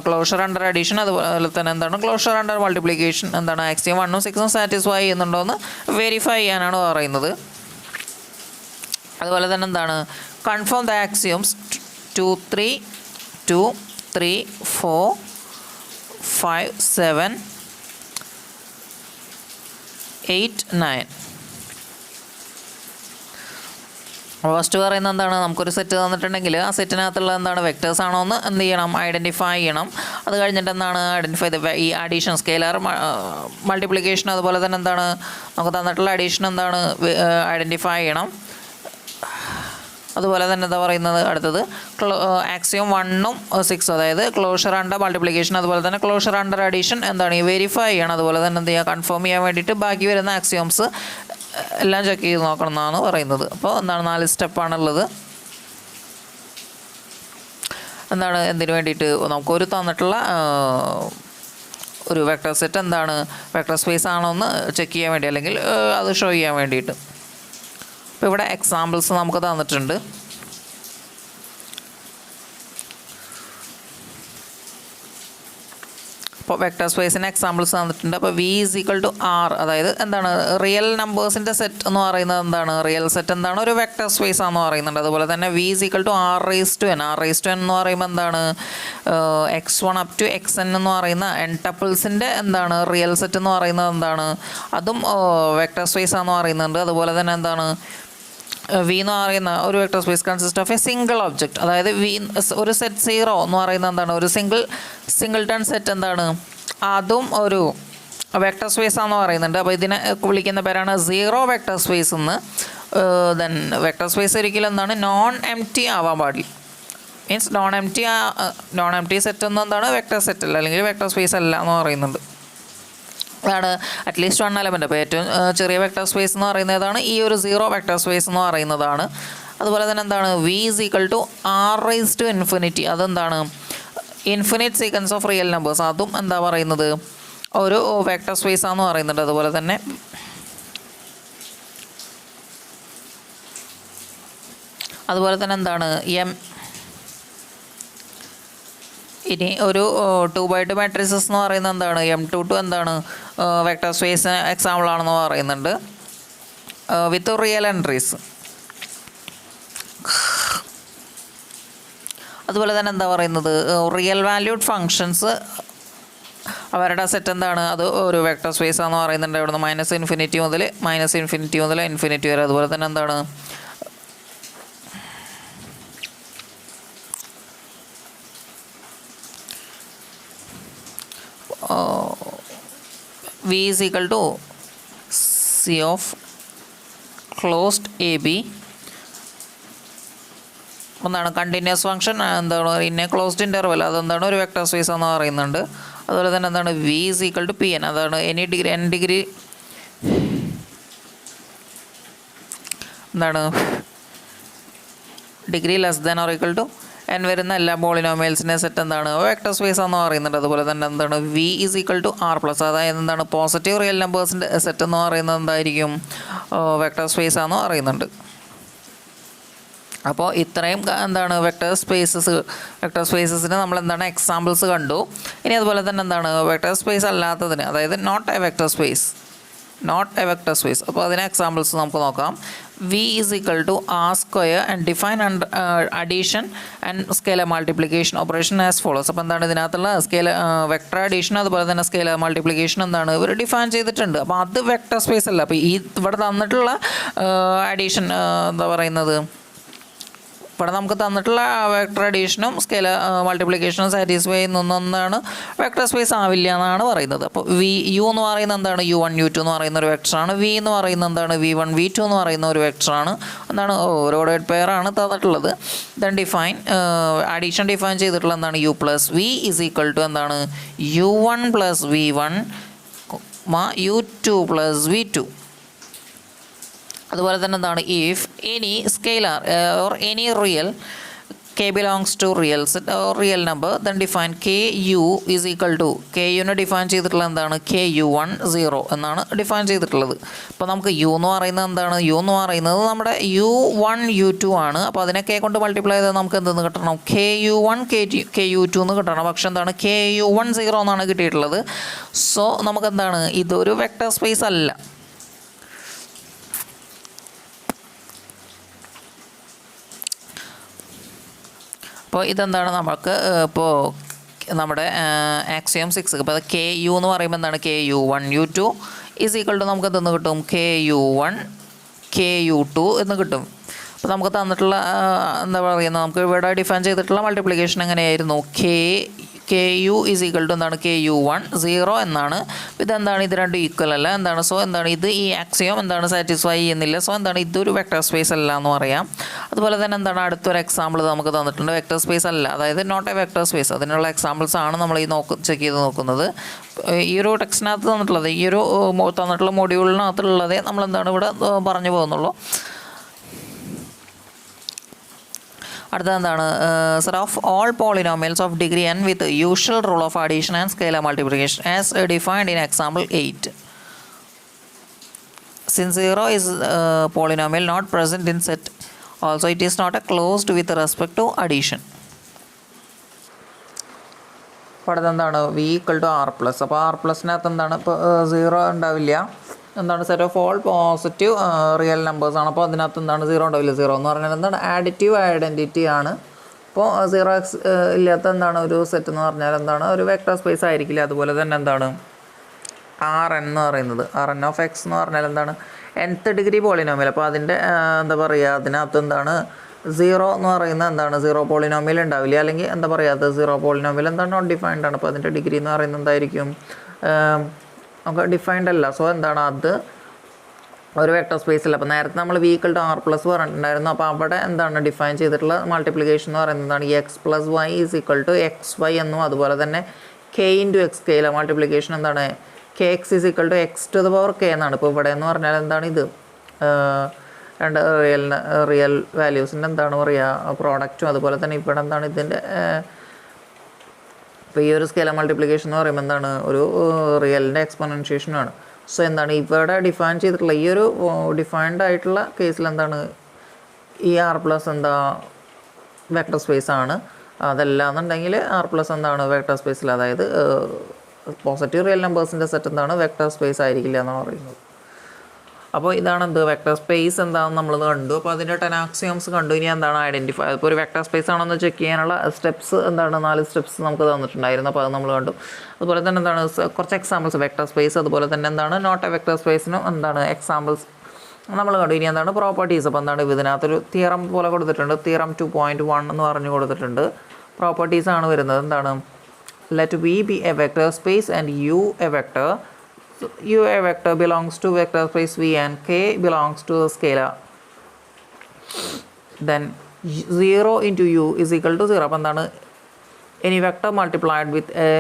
ക്ലോഷർ അണ്ടർ അഡീഷൻ അതുപോലെ തന്നെ എന്താണ് ക്ലോഷർ അണ്ടർ മൾട്ടിപ്ലിക്കേഷൻ എന്താണ് ആക്സിയം 1 ഉം 6 ഉം സാറ്റിസ്ഫൈ ചെയ്യുന്നുണ്ടോ എന്ന് വെരിഫൈ ചെയ്യാനാണ് പറയുന്നത്. അതുപോലെ തന്നെ എന്താണ് കൺഫേം ദ ആക്സിയംസ് 2, 3, 4, 5, 7, 8, 9. ഫസ്റ്റ് പറയുന്നത് എന്താണ് നമുക്കൊരു സെറ്റ് തന്നിട്ടുണ്ടെങ്കിൽ ആ സെറ്റിനകത്തുള്ള എന്താണ് വെക്ടേഴ്സ് ആണോ എന്ന് എന്ത് ചെയ്യണം ഐഡൻറ്റിഫൈ ചെയ്യണം. അത് കഴിഞ്ഞിട്ട് എന്താണ് ഐഡൻറ്റിഫൈ ഈ അഡീഷൻ സ്കെയിലർ മൾട്ടിപ്ലിക്കേഷൻ അതുപോലെ തന്നെ എന്താണ് നമുക്ക് തന്നിട്ടുള്ള അഡീഷൻ എന്താണ് ഐഡൻറ്റിഫൈ ചെയ്യണം. അതുപോലെ തന്നെ എന്താ പറയുന്നത് അടുത്തത് ആക്സിയം 1 ഉം 6 അതായത് ക്ലോഷർ അണ്ടർ മൾട്ടിപ്ലിക്കേഷൻ അതുപോലെ തന്നെ ക്ലോഷർ അണ്ടർ അഡീഷൻ എന്താണ് ഈ വെരിഫൈ ചെയ്യണം. അതുപോലെ തന്നെ എന്ത് ചെയ്യുക കൺഫേം ചെയ്യാൻ വേണ്ടിയിട്ട് ബാക്കി വരുന്ന ആക്സിയോംസ് എല്ലാം ചെക്ക് ചെയ്ത് നോക്കണം എന്നാണ് പറയുന്നത്. അപ്പോൾ എന്താണ് 4 സ്റ്റെപ്പാണുള്ളത്. എന്താണ് എന്തിനു വേണ്ടിയിട്ട് നമുക്കൊരു തന്നിട്ടുള്ള ഒരു വെക്ടർ സെറ്റ് എന്താണ് വെക്ടർ സ്പേസ് ആണോ എന്ന് ചെക്ക് ചെയ്യാൻ വേണ്ടി, അല്ലെങ്കിൽ അത് ഷോ ചെയ്യാൻ വേണ്ടിയിട്ട്. അപ്പോൾ ഇവിടെ എക്സാമ്പിൾസ് നമുക്ക് തന്നിട്ടുണ്ട്. അപ്പോൾ വെക്ടർ സ്പേസിന് എക്സാമ്പിൾസ് തന്നിട്ടുണ്ട്. അപ്പോൾ V = R അതായത് എന്താണ് റിയൽ നമ്പേഴ്സിൻ്റെ സെറ്റ് എന്ന് പറയുന്നത് എന്താണ് റിയൽ സെറ്റ് എന്താണ് ഒരു വെക്ടർ സ്പേസ് ആണെന്ന് പറയുന്നുണ്ട്. അതുപോലെ തന്നെ V = R⁻n എന്ന് പറയുമ്പോൾ എന്താണ് x1 up to xn എന്ന് പറയുന്ന n ടപ്പിൾസിൻ്റെ എന്താണ് റിയൽ സെറ്റ് എന്ന് പറയുന്നത് എന്താണ് അതും വെക്ടർ സ്പേസ് ആണെന്ന് പറയുന്നുണ്ട്. അതുപോലെ തന്നെ എന്താണ് V എന്ന് പറയുന്ന ഒരു vector space consist of A single object, അതായത് V ഒരു സെറ്റ് 0 എന്ന് പറയുന്നത് എന്താണ് ഒരു സിംഗിൾട്ടൺ സെറ്റ് എന്താണ് അതും ഒരു വെക്ടർ സ്പേസ് ആണെന്ന് പറയുന്നുണ്ട്. അപ്പോൾ ഇതിനെ വിളിക്കുന്ന പേരാണ് സീറോ വെക്ടർ സ്പേസ് എന്ന്. ദെൻ വെക്ടർ സ്പേസ് ഒരിക്കലും എന്താണ് നോൺ എംപ്റ്റി ആവാൻ പാടില്ല. മീൻസ് നോൺ എംപ്റ്റി സെറ്റ് ഒന്നും എന്താണ് വെക്ടർ സെറ്റ് അല്ല, അല്ലെങ്കിൽ വെക്ടർ സ്പേസ് അല്ല എന്ന് പറയുന്നുണ്ട്. അതാണ് അറ്റ്ലീസ്റ്റ് 1 എലമെൻറ്റ്. അപ്പോൾ ഏറ്റവും ചെറിയ വെക്ടർ സ്പേസ് എന്ന് പറയുന്നതാണ് ഈ ഒരു 0 വെക്ടർ സ്പേസ് എന്ന് പറയുന്നതാണ്. അതുപോലെ തന്നെ എന്താണ് V is equal to R raise to infinity. അതെന്താണ് infinite sequence of real numbers. അതും എന്താ പറയുന്നത് ഒരു വെക്ടർ സ്പേസ് ആണെന്ന് പറയുന്നുണ്ട്. അതുപോലെ തന്നെ എന്താണ് ഇനി ഒരു 2x2 മാട്രിസസ് എന്ന് പറയുന്നത് എന്താണ് M2 എന്താണ് വെക്ടർ സ്പേസ് എക്സാമ്പിൾ ആണെന്ന് പറയുന്നുണ്ട് വിത്ത് റിയൽ എൻട്രീസ്. അതുപോലെ തന്നെ എന്താ പറയുന്നത് റിയൽ വാല്യൂഡ് ഫങ്ഷൻസ് അവരുടെ സെറ്റ് എന്താണ് അത് ഒരു വെക്ടർ സ്പേസ് ആണെന്ന് പറയുന്നുണ്ട്. ഇവിടുന്ന് -∞ മുതൽ ഇൻഫിനിറ്റി വരെ. അതുപോലെ തന്നെ എന്താണ് V is equal to C of closed AB. എന്താണ് കണ്ടിന്യൂസ് ഫംഗ്ഷൻ എന്താണ് ഇൻ എ ക്ലോസ്ഡ് ഇൻ്റർവെൽ. അതെന്താണ് ഒരു വെക്ടർ സ്പേസ് എന്ന് പറയുന്നുണ്ട്. അതുപോലെ തന്നെ എന്താണ് V is equal to Pn. അതാണ് n ഡിഗ്രി എന്താണ് degree less than or equal to n വരുന്ന എല്ലാ പോളിനോമിയൽസിൻ്റെ സെറ്റ് എന്താണ് വെക്ടർ സ്പേസ് എന്ന് പറയുന്നുണ്ട്. അതുപോലെ തന്നെ എന്താണ് V is equal to R plus. അതായത് എന്താണ് പോസിറ്റീവ് റിയൽ നമ്പേഴ്സിൻ്റെ സെറ്റ് എന്ന് പറയുന്നത് എന്തായിരിക്കും വെക്ടർ സ്പേസ് ആണെന്ന് പറയുന്നുണ്ട്. അപ്പോൾ ഇത്രയും എന്താണ് വെക്ടർ സ്പേസസിന് നമ്മൾ എന്താണ് എക്സാമ്പിൾസ് കണ്ടു. ഇനി അതുപോലെ തന്നെ എന്താണ് വെക്ടർ സ്പേസ് അല്ലാത്തതിന്, അതായത് നോട്ട് എ വെക്ടർ സ്പേസ്. അപ്പോൾ അതിന് എക്സാമ്പിൾസ് നമുക്ക് നോക്കാം. V is equal to R square and define addition and scalar multiplication operation as follows. അപ്പോൾ എന്താണ് ഇതിനകത്തുള്ള വെക്ടർ അഡീഷൻ അതുപോലെ തന്നെ സ്കെയിലർ മൾട്ടിപ്ലിക്കേഷൻ എന്താണ് ഇവർ ഡിഫൈൻ ചെയ്തിട്ടുണ്ട്. അപ്പോൾ അത് വെക്ടർ സ്പേസ് അല്ല. അപ്പോൾ ഇവിടെ തന്നിട്ടുള്ള അഡീഷൻ എന്താ പറയുന്നത് ഇവിടെ നമുക്ക് തന്നിട്ടുള്ള വെക്ടർ അഡീഷനും സ്കെയിലർ മൾട്ടിപ്ലിക്കേഷനും സാറ്റിസ്ഫൈ ചെയ്യുന്നൊന്നാണ് വെക്ടർ സ്പേസ് ആവില്ല എന്നാണ് പറയുന്നത്. അപ്പോൾ U എന്ന് പറയുന്നത് എന്താണ് U1 U2 എന്ന് പറയുന്ന ഒരു വെക്ടറാണ്. V എന്ന് പറയുന്നത് എന്താണ് V1 V2 എന്ന് പറയുന്ന ഒരു വെക്ടറാണ്. എന്താണ് ഒരു ഓർഡേഡ് പെയർ ആണ് തന്നിട്ടുള്ളത്. ദെൻ അഡീഷൻ ഡിഫൈൻ ചെയ്തിട്ടുള്ള എന്താണ് U plus V is equal to എന്താണ് U1 plus V1 U2 plus V2. അതുപോലെ തന്നെ എന്താണ് if any scalar or any real k belongs to real number then define KU is equal to KUനെ ഡിഫൈൻ ചെയ്തിട്ടുള്ളത് എന്താണ് KU1 0 എന്നാണ് ഡിഫൈൻ ചെയ്തിട്ടുള്ളത്. അപ്പോൾ നമുക്ക് U എന്ന് പറയുന്നത് എന്താണ് U എന്ന് പറയുന്നത് നമ്മുടെ U1 U2 ആണ്. അപ്പോൾ അതിനെ K കൊണ്ട് മൾട്ടിപ്ലൈ ചെയ്താൽ നമുക്ക് എന്തെന്ന് കിട്ടണം KU1 KU2 എന്ന് കിട്ടണം. പക്ഷെ എന്താണ് KU1 0 എന്നാണ് കിട്ടിയിട്ടുള്ളത്. സോ നമുക്ക് എന്താണ് ഇതൊരു വെക്ടർ സ്പേസ് അല്ല. അപ്പോൾ ഇതെന്താണ് നമുക്ക് ഇപ്പോൾ നമ്മുടെ ആക്സിയം 6 ഇപ്പോൾ KU എന്ന് പറയുമ്പോൾ എന്താണ് KU1 U2 is equal to നമുക്ക് എന്തെന്ന് കിട്ടും KU1 KU2 എന്ന് കിട്ടും. അപ്പോൾ നമുക്ക് തന്നിട്ടുള്ള എന്താ പറയുന്നത് നമുക്ക് ഇവിടെ ഡിഫൈൻ ചെയ്തിട്ടുള്ള മൾട്ടിപ്ലിക്കേഷൻ എങ്ങനെയായിരുന്നു KU ഈസ് ഈക്വൽ ടു എന്താണ് KU1 0 എന്നാണ്. ഇതെന്താണ് ഇത് രണ്ടും ഈക്വൽ അല്ല എന്താണ്. സോ എന്താണ് ഇത് ഈ ആക്സിയം എന്താണ് സാറ്റിസ്ഫൈ ചെയ്യുന്നില്ല. സോ എന്താണ് ഇതൊരു വെക്ടർ സ്പേസ് അല്ല എന്ന് പറയാം. അതുപോലെ തന്നെ എന്താണ് അടുത്തൊരു എക്സാമ്പിൾ നമുക്ക് തന്നിട്ടുണ്ട് വെക്ടർ സ്പേസ് അല്ല, അതായത് നോട്ട് എ വെക്ടർ സ്പേസ്. അതിനുള്ള എക്സാമ്പിൾസ് ആണ് നമ്മൾ ഈ ചെക്ക് ചെയ്ത് നോക്കുന്നത്. ഈ ഒരു ടെക്സ്റ്റിനകത്ത് തന്നിട്ടുള്ളത് ഈ ഒരു തന്നിട്ടുള്ള മൊഡ്യൂളിനകത്തുള്ളതേ നമ്മളെന്താണ് ഇവിടെ പറഞ്ഞു പോകുന്നുള്ളൂ. അടുത്തത് എന്താണ് set of all polynomials of degree n with usual rule of addition and scalar multiplication as defined in example 8. Since 0 is polynomial not present in set also it is not a closed with respect to addition. അപ്പോൾ അടുത്ത് എന്താണ് V equal to R plus. അപ്പോൾ R പ്ലസിനകത്ത് എന്താണ് ഇപ്പോൾ 0 ഉണ്ടാവില്ല. എന്താണ് set of all positive real നമ്പേഴ്സാണ്. അപ്പോൾ അതിനകത്ത് എന്താണ് 0 ഉണ്ടാവില്ല. 0 എന്ന് പറഞ്ഞാൽ എന്താണ് ആഡിറ്റീവ് ഐഡൻറ്റിറ്റി ആണ്. അപ്പോൾ 0x ഇല്ലാത്ത എന്താണ് ഒരു സെറ്റ് എന്ന് പറഞ്ഞാൽ എന്താണ് ഒരു വെക്ടർ സ്പേസ് ആയിരിക്കില്ല. അതുപോലെ തന്നെ എന്താണ് Rn എന്ന് പറയുന്നത് Rn ഓഫ് x എന്ന് പറഞ്ഞാൽ എന്താണ് nth ഡിഗ്രി പോളിനോമിയൽ. അപ്പോൾ അതിൻ്റെ എന്താ പറയുക അതിനകത്ത് എന്താണ് 0 എന്ന് പറയുന്നത് എന്താണ് 0 പോളിനോമിയൽ ഉണ്ടാവില്ല. അല്ലെങ്കിൽ എന്താ പറയുക 0 പോളിനോമിയൽ എന്താണ് നോട്ട് ഡിഫൈൻഡ് ആണ്. അപ്പോൾ അതിൻ്റെ ഡിഗ്രി എന്ന് പറയുന്നത് എന്തായിരിക്കും നമുക്ക് ഡിഫൈൻഡ് അല്ല. സോ എന്താണ് അത് ഒരു വെക്ടർ സ്പേസ് അല്ല. അപ്പോൾ നേരത്തെ നമ്മൾ V equal to R plus പറഞ്ഞിട്ടുണ്ടായിരുന്നു. അപ്പോൾ അവിടെ എന്താണ് ഡിഫൈൻ ചെയ്തിട്ടുള്ള മൾട്ടിപ്ലിക്കേഷൻ എന്ന് പറയുന്നത് എന്താണ് x plus y is equal to XY എന്നും അതുപോലെ തന്നെ K into X scalar multiplication എന്താണ് K X is equal to X to the power K എന്നാണ്. ഇപ്പോൾ ഇവിടെ എന്ന് പറഞ്ഞാൽ എന്താണ് ഇത് രണ്ട് റിയൽ വാല്യൂസിൻ്റെ എന്താണ് പറയുക പ്രോഡക്റ്റും, അതുപോലെ തന്നെ ഇവിടെ എന്താണ് ഇതിൻ്റെ ഇപ്പോൾ ഈ ഒരു സ്കെയിലർ മൾട്ടിപ്ലിക്കേഷൻ എന്ന് പറയുമ്പോൾ എന്താണ് ഒരു റിയലിൻ്റെ എക്സ്പൊണൻഷ്യേഷനാണ്. സോ എന്താണ് ഇവിടെ ഡിഫൈൻ ചെയ്തിട്ടുള്ള ഈ ഒരു ഡിഫൈൻഡ് ആയിട്ടുള്ള കേസിൽ എന്താണ് ഈ ആർ പ്ലസ് എന്താ വെക്ടർ സ്പേസ് ആണ്. അതല്ല എന്നുണ്ടെങ്കിൽ ആർ പ്ലസ് എന്താണ് വെക്ടർ സ്പേസിൽ, അതായത് പോസിറ്റീവ് റിയൽ നമ്പേഴ്സിൻ്റെ സെറ്റ് എന്താണ് വെക്ടർ സ്പേസ് ആയിരിക്കില്ല എന്നാണ് പറയുന്നത്. അപ്പോൾ ഇതാണ് എന്ത് വെക്ടർ സ്പേസ് എന്താണെന്ന് നമ്മൾ കണ്ടു. അപ്പോൾ അതിൻ്റെ 10 ആക്സിയോംസ് കണ്ടു. ഇനി എന്താണ് ഐഡൻറ്റിഫൈ, ഇപ്പോൾ ഒരു വെക്ടർ സ്പേസ് ആണെന്ന് ചെക്ക് ചെയ്യാനുള്ള സ്റ്റെപ്സ് എന്താണ് 4 സ്റ്റെപ്സ് നമുക്ക് തന്നിട്ടുണ്ടായിരുന്നു. അപ്പോൾ അത് നമ്മൾ കണ്ടു. അതുപോലെ തന്നെ എന്താണ് കുറച്ച് എക്സാമ്പിൾസ് വെക്ടർ സ്പേസ്, അതുപോലെ തന്നെ എന്താണ് നോട്ട് എ വെക്ടർ സ്പേസിനും എന്താണ് എക്സാമ്പിൾസ് നമ്മൾ കണ്ടു. ഇനി എന്താണ് പ്രോപ്പർട്ടീസ്. അപ്പോൾ എന്താണ് ഇതിനകത്തൊരു തിയറം പോലെ കൊടുത്തിട്ടുണ്ട്, തിയറം 2.1 എന്ന് പറഞ്ഞു കൊടുത്തിട്ടുണ്ട്. പ്രോപ്പർട്ടീസ് ആണ് വരുന്നത്. എന്താണ് let V be a vector space and U a vector. So, U a vector belongs to vector space V and K belongs to the scalar. Then 0 into U is equal to 0. അപ്പോൾ എന്താണ് any vector multiplied with a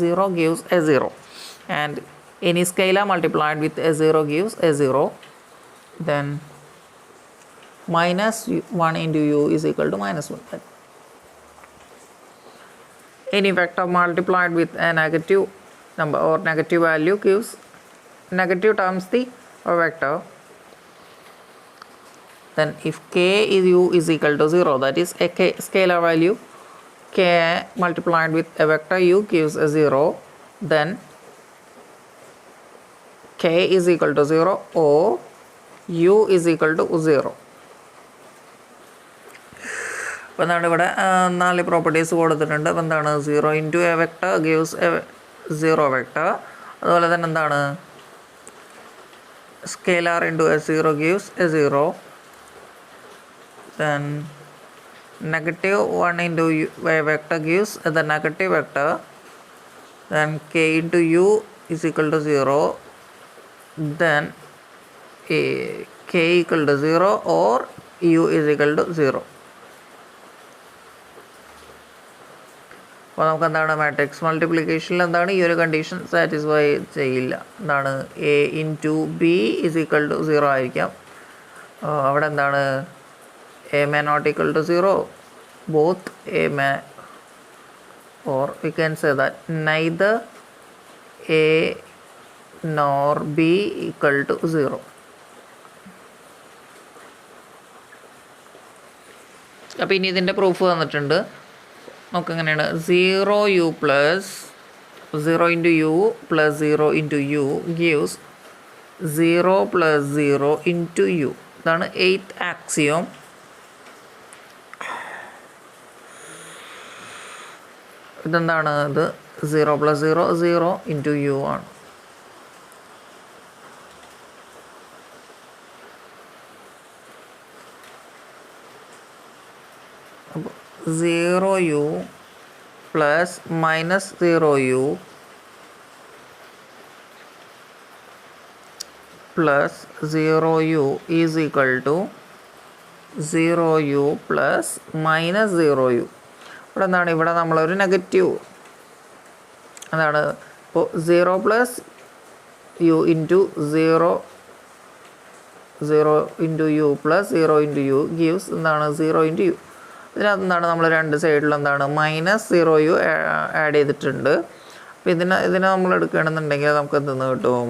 0 gives a 0 and any scalar multiplied with a 0 gives a 0. Then minus 1 into U is equal to minus 1. Any vector multiplied with a negative number or negative value gives negative times the vector. Then if k is u is equal to 0, that is a k scalar value, k multiplied with a vector u gives a 0, then k is equal to 0 or u is equal to 0. അപ്പോൾ എന്താണ് ഇവിടെ 4 പ്രോപ്പർട്ടീസ് കൊടുത്തിട്ടുണ്ട്. അപ്പോൾ എന്താണ് 0 into a vector gives a 0 vector. അതുപോലെ തന്നെ എന്താണ് scalar into a 0 gives a 0. Then negative 1 into a vector gives the negative vector. Then K into U is equal to 0. Then K equal to 0 or U is equal to 0. അപ്പോൾ നമുക്ക് എന്താണ് മാട്രിക്സ് മൾട്ടിപ്ലിക്കേഷനിൽ എന്താണ് ഈ ഒരു കണ്ടീഷൻ സാറ്റിസ്ഫൈ ചെയ്യില്ല. എന്താണ് A into B is equal to 0 ആയിരിക്കാം. അവിടെ എന്താണ് A may not equal to 0, both A may or we can say that neither A nor B equal to 0. അപ്പോൾ ഇനി ഇതിൻ്റെ പ്രൂഫ് തന്നിട്ടുണ്ട്. നമുക്ക് എങ്ങനെയാണ് 0 u plus 0 into U plus 0 into U gives 0 plus 0 into U. ഇതാണ് 8th ആക്സിയോം. ഇതെന്താണ് ഇത് 0 പ്ലസ് 0 0 ഇൻറ്റു യു ആണ്. അപ്പോൾ 0u plus minus 0u plus 0u is equal to 0u plus minus 0u. ഇവിടെ എന്താണ് ഇവിടെ നമ്മളൊരു നെഗറ്റീവ് എന്താണ് ഇപ്പോൾ 0 plus U into 0 into U plus 0 into U gives എന്താണ് 0 ഇൻറ്റു യു. ഇതിനകത്ത് എന്താണ് നമ്മൾ രണ്ട് സൈഡിലും എന്താണ് മൈനസ് 0u ആഡ് ചെയ്തിട്ടുണ്ട്. അപ്പോൾ ഇതിനെ നമ്മൾ എടുക്കുകയാണെന്നുണ്ടെങ്കിൽ നമുക്ക് എന്തെന്ന് കിട്ടും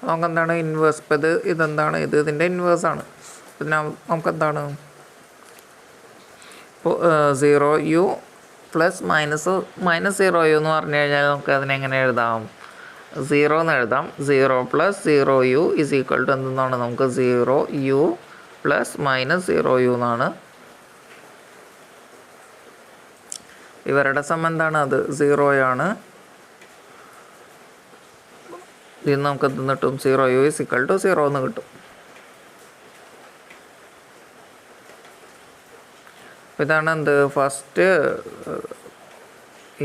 നമുക്കെന്താണ് ഇൻവേഴ്സ്. ഇപ്പോൾ ഇതെന്താണ് ഇതിൻ്റെ ഇൻവേഴ്സാണ്. പിന്നെ നമുക്കെന്താണ് ഇപ്പോൾ 0u പ്ലസ് മൈനസ് 0u എന്ന് പറഞ്ഞു കഴിഞ്ഞാൽ നമുക്ക് അതിനെങ്ങനെ എഴുതാം 0 എന്ന് എഴുതാം. 0 plus 0u is equal to എന്തെന്നാണ് നമുക്ക് 0u പ്ലസ് മൈനസ് 0u എന്നാണ്. ഇവരുടെ സം എന്താണ് അത് 0 ആണ്. ഇതിൽ നമുക്ക് എന്ത് കിട്ടും 0u ഇസ് ഈക്വൽ ടു 0 എന്ന് കിട്ടും. ഇതാണ് എന്ത് ഫസ്റ്റ്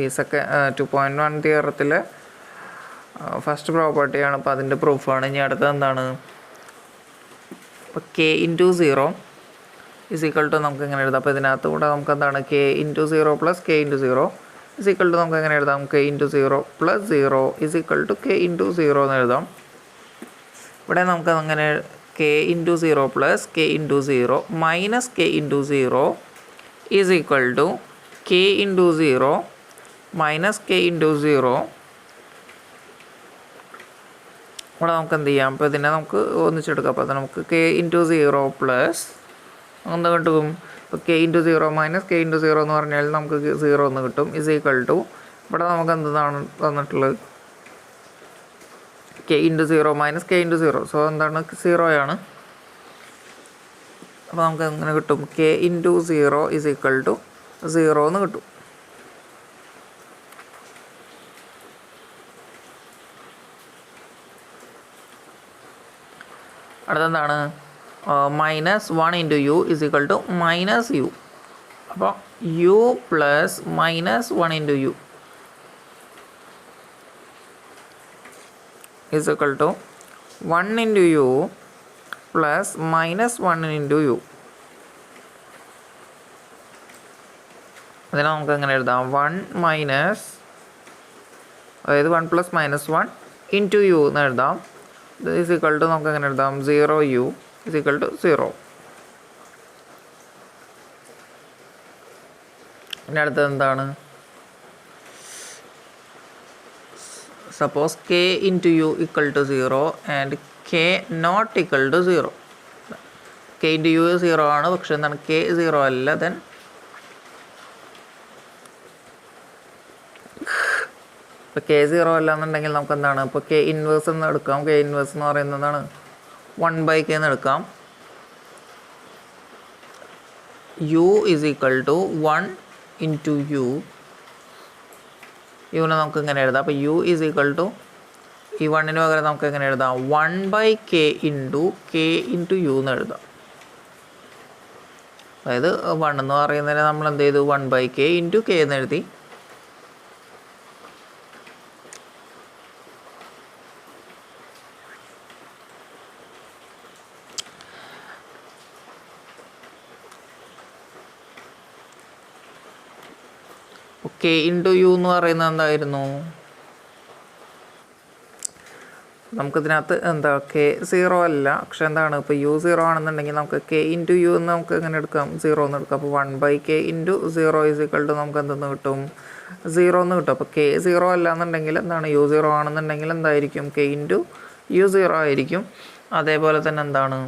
ഈ 2.1 തിയറത്തിലെ ഫസ്റ്റ് പ്രോപ്പർട്ടിയാണ്. അപ്പോൾ അതിൻ്റെ പ്രൂഫാണ്. ഇനി അടുത്തത് എന്താണ് ഇപ്പോൾ k into 0 is equal to നമുക്ക് എങ്ങനെ എഴുതാം? അപ്പോൾ ഇതിനകത്ത് കൂടെ നമുക്ക് എന്താണ് K into 0 plus K into 0 is equal to നമുക്ക് എങ്ങനെ എഴുതാം? K into 0 plus 0 is equal to K into 0 എന്ന് എഴുതാം. ഇവിടെ നമുക്ക് അങ്ങനെ K into 0 plus K into 0 minus K into 0 is equal to K into 0 minus K into 0. ഇവിടെ നമുക്ക് എന്ത് ചെയ്യാം? അപ്പോൾ ഇതിനെ നമുക്ക് ഒന്നിച്ചെടുക്കാം. അപ്പോൾ അത് നമുക്ക് കെ ഇൻറ്റു 0 പ്ലസ് എന്താ കിട്ടും? ഇപ്പോൾ K into 0 minus K into 0 എന്ന് പറഞ്ഞാൽ നമുക്ക് 0 എന്ന് കിട്ടും. ഇസ് ഈക്വൽ ടു ഇവിടെ നമുക്ക് എന്താണ് തന്നിട്ടുള്ളത്? K into 0 minus K into 0. So എന്താണ് 0 ആണ്. അപ്പോൾ നമുക്ക് എങ്ങനെ കിട്ടും? K into 0 is equal to 0 എന്ന് കിട്ടും. അടുത്തെന്താണ്? Minus 1 into U is equal to minus U. അപ്പോൾ U plus minus 1 into U is equal to 1 into u plus minus 1 into u. അതിനെ നമുക്ക് എങ്ങനെ എഴുതാം? 1 മൈനസ്, അതായത് 1 പ്ലസ് മൈനസ് 1 ഇൻറ്റു യു എന്ന് എഴുതാം. ഇത് ഈസ് ഈക്വൽ ടു നമുക്ക് എങ്ങനെ എഴുതാം? 0u is equal to 0. പിന്നെ അടുത്തത് എന്താണ്? Suppose k into u equal to 0 and k not equal to 0. k into u 0 ആണ്, പക്ഷെ എന്താണ് k 0 അല്ല. ദെൻ ഇപ്പോൾ k 0 അല്ല എന്നുണ്ടെങ്കിൽ നമുക്ക് എന്താണ്? ഇപ്പോൾ k ഇൻവേഴ്സ് എന്ന് എടുക്കാം. k ഇൻവേഴ്സ് എന്ന് പറയുന്നത് എന്താണ്? 1/k എന്ന് എടുക്കാം. u is equal to 1 into u. യുവിനെ നമുക്ക് ഇങ്ങനെ എഴുതാം. അപ്പോൾ യു ഈസ് ഈക്വൽ ടു ഈ 1ന് പകരം നമുക്ക് എങ്ങനെ എഴുതാം? 1/k into K into U എന്ന് എഴുതാം. അതായത് 1 എന്ന് പറയുന്നതിന് നമ്മൾ എന്ത് ചെയ്തു? 1/k ഇൻറ്റു കെ എന്ന് എഴുതി. കെ ഇൻറ്റു യു എന്ന് പറയുന്നത് എന്തായിരുന്നു? നമുക്കിതിനകത്ത് എന്താ കെ 0 അല്ല, പക്ഷെ എന്താണ് ഇപ്പോൾ യു 0 ആണെന്നുണ്ടെങ്കിൽ നമുക്ക് കെ ഇൻറ്റു യു എന്ന് നമുക്ക് എങ്ങനെ എടുക്കാം? 0 എന്ന് എടുക്കാം. അപ്പോൾ 1/k into 0 is equal to നമുക്ക് എന്തെന്ന് കിട്ടും? 0 എന്ന് കിട്ടും. അപ്പോൾ കെ 0 അല്ല എന്നുണ്ടെങ്കിൽ എന്താണ്? യു 0 ആണെന്നുണ്ടെങ്കിൽ എന്തായിരിക്കും? കെ ഇൻറ്റു യു 0 ആയിരിക്കും. അതേപോലെ തന്നെ എന്താണ്?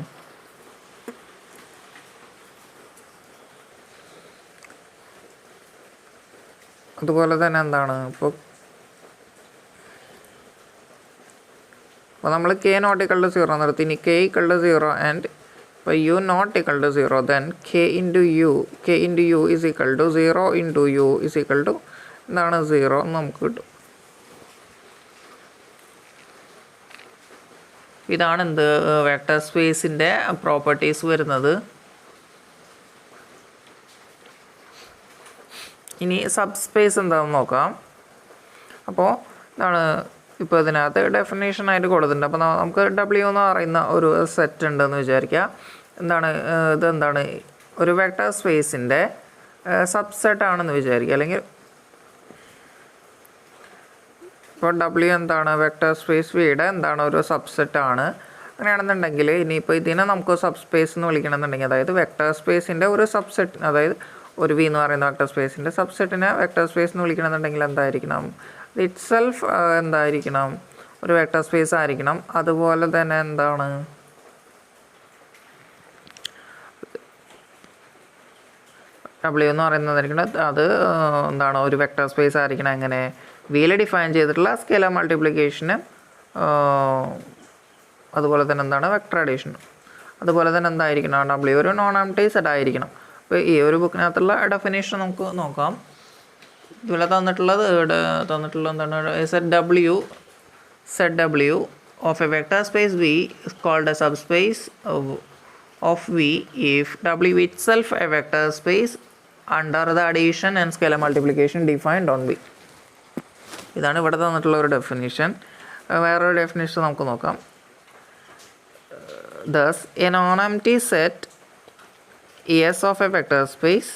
അതുപോലെ തന്നെ എന്താണ്? ഇപ്പോൾ നമ്മൾ കെ നോട്ട് ഈക്വൽ ടു 0 നിർത്തി. ഇനി കെ ഈക്വൽ ടു 0 ആൻഡ് ഇപ്പോൾ U not equal to 0, then K into U is equal to 0 into U is equal to എന്താണ്? 0 എന്ന് നമുക്ക് കിട്ടും. ഇതാണ് എന്ത്? വെക്ടർ സ്പേസിൻ്റെ പ്രോപ്പർട്ടീസ് വരുന്നത്. ഇനി സബ് സ്പേസ് എന്താണെന്ന് നോക്കാം. അപ്പോൾ എന്താണ്? ഇപ്പോൾ ഇതിനകത്ത് ഡെഫിനേഷനായിട്ട് കൊടുത്തിട്ടുണ്ട്. അപ്പോൾ നമുക്ക് W എന്ന് പറയുന്ന ഒരു സെറ്റ് ഉണ്ടെന്ന് വിചാരിക്കുക. എന്താണ് ഇതെന്താണ്? ഒരു വെക്ടർ സ്പേസിൻ്റെ സബ്സെറ്റ് ആണെന്ന് വിചാരിക്കുക. അല്ലെങ്കിൽ ഇപ്പോൾ W എന്താണ്? വെക്ടർ സ്പേസ് വിയുടെ എന്താണ്? ഒരു സബ്സെറ്റ് ആണ്. അങ്ങനെയാണെന്നുണ്ടെങ്കിൽ ഇനിയിപ്പോൾ ഇതിനെ നമുക്ക് സബ് സ്പേസ് എന്ന് വിളിക്കണമെന്നുണ്ടെങ്കിൽ, അതായത് വെക്ടർ സ്പേസിൻ്റെ ഒരു സബ്സെറ്റ്, അതായത് ഒരു വി എന്ന് പറയുന്ന വെക്ടർ സ്പേസിൻ്റെ സബ്സെറ്റിനെ വെക്ടർ സ്പേസ് എന്ന് വിളിക്കണമെന്നുണ്ടെങ്കിൽ എന്തായിരിക്കണം? ഇറ്റ് സെൽഫ് എന്തായിരിക്കണം? ഒരു വെക്ടർ സ്പേസ് ആയിരിക്കണം. അതുപോലെ തന്നെ എന്താണ്? W എന്ന് പറയുന്നതായിരിക്കണം അത് എന്താണ്? ഒരു വെക്ടർ സ്പേസ് ആയിരിക്കണം. എങ്ങനെ? വിയിൽ ഡിഫൈൻ ചെയ്തിട്ടുള്ള സ്കെയിലർ മൾട്ടിപ്ലിക്കേഷന്, അതുപോലെ തന്നെ എന്താണ്? Vector addition. അതുപോലെ തന്നെ എന്തായിരിക്കണം? W ഒരു നോൺ എംപ്റ്റി സെറ്റ് ആയിരിക്കണം. അപ്പോൾ ഈ ഒരു ബുക്കിനകത്തുള്ള ഡെഫിനേഷൻ നമുക്ക് നോക്കാം. ഇതുപോലെ തന്നിട്ടുള്ളത് എന്താണ്? Set W of a vector space V is called a subspace of V if W itself a vector space under the addition and scalar multiplication defined on V. ഇതാണ് ഇവിടെ തന്നിട്ടുള്ള ഒരു ഡെഫിനിഷൻ. വേറൊരു ഡെഫിനിഷൻ നമുക്ക് നോക്കാം. Thus, a non-empty set S of a vector space,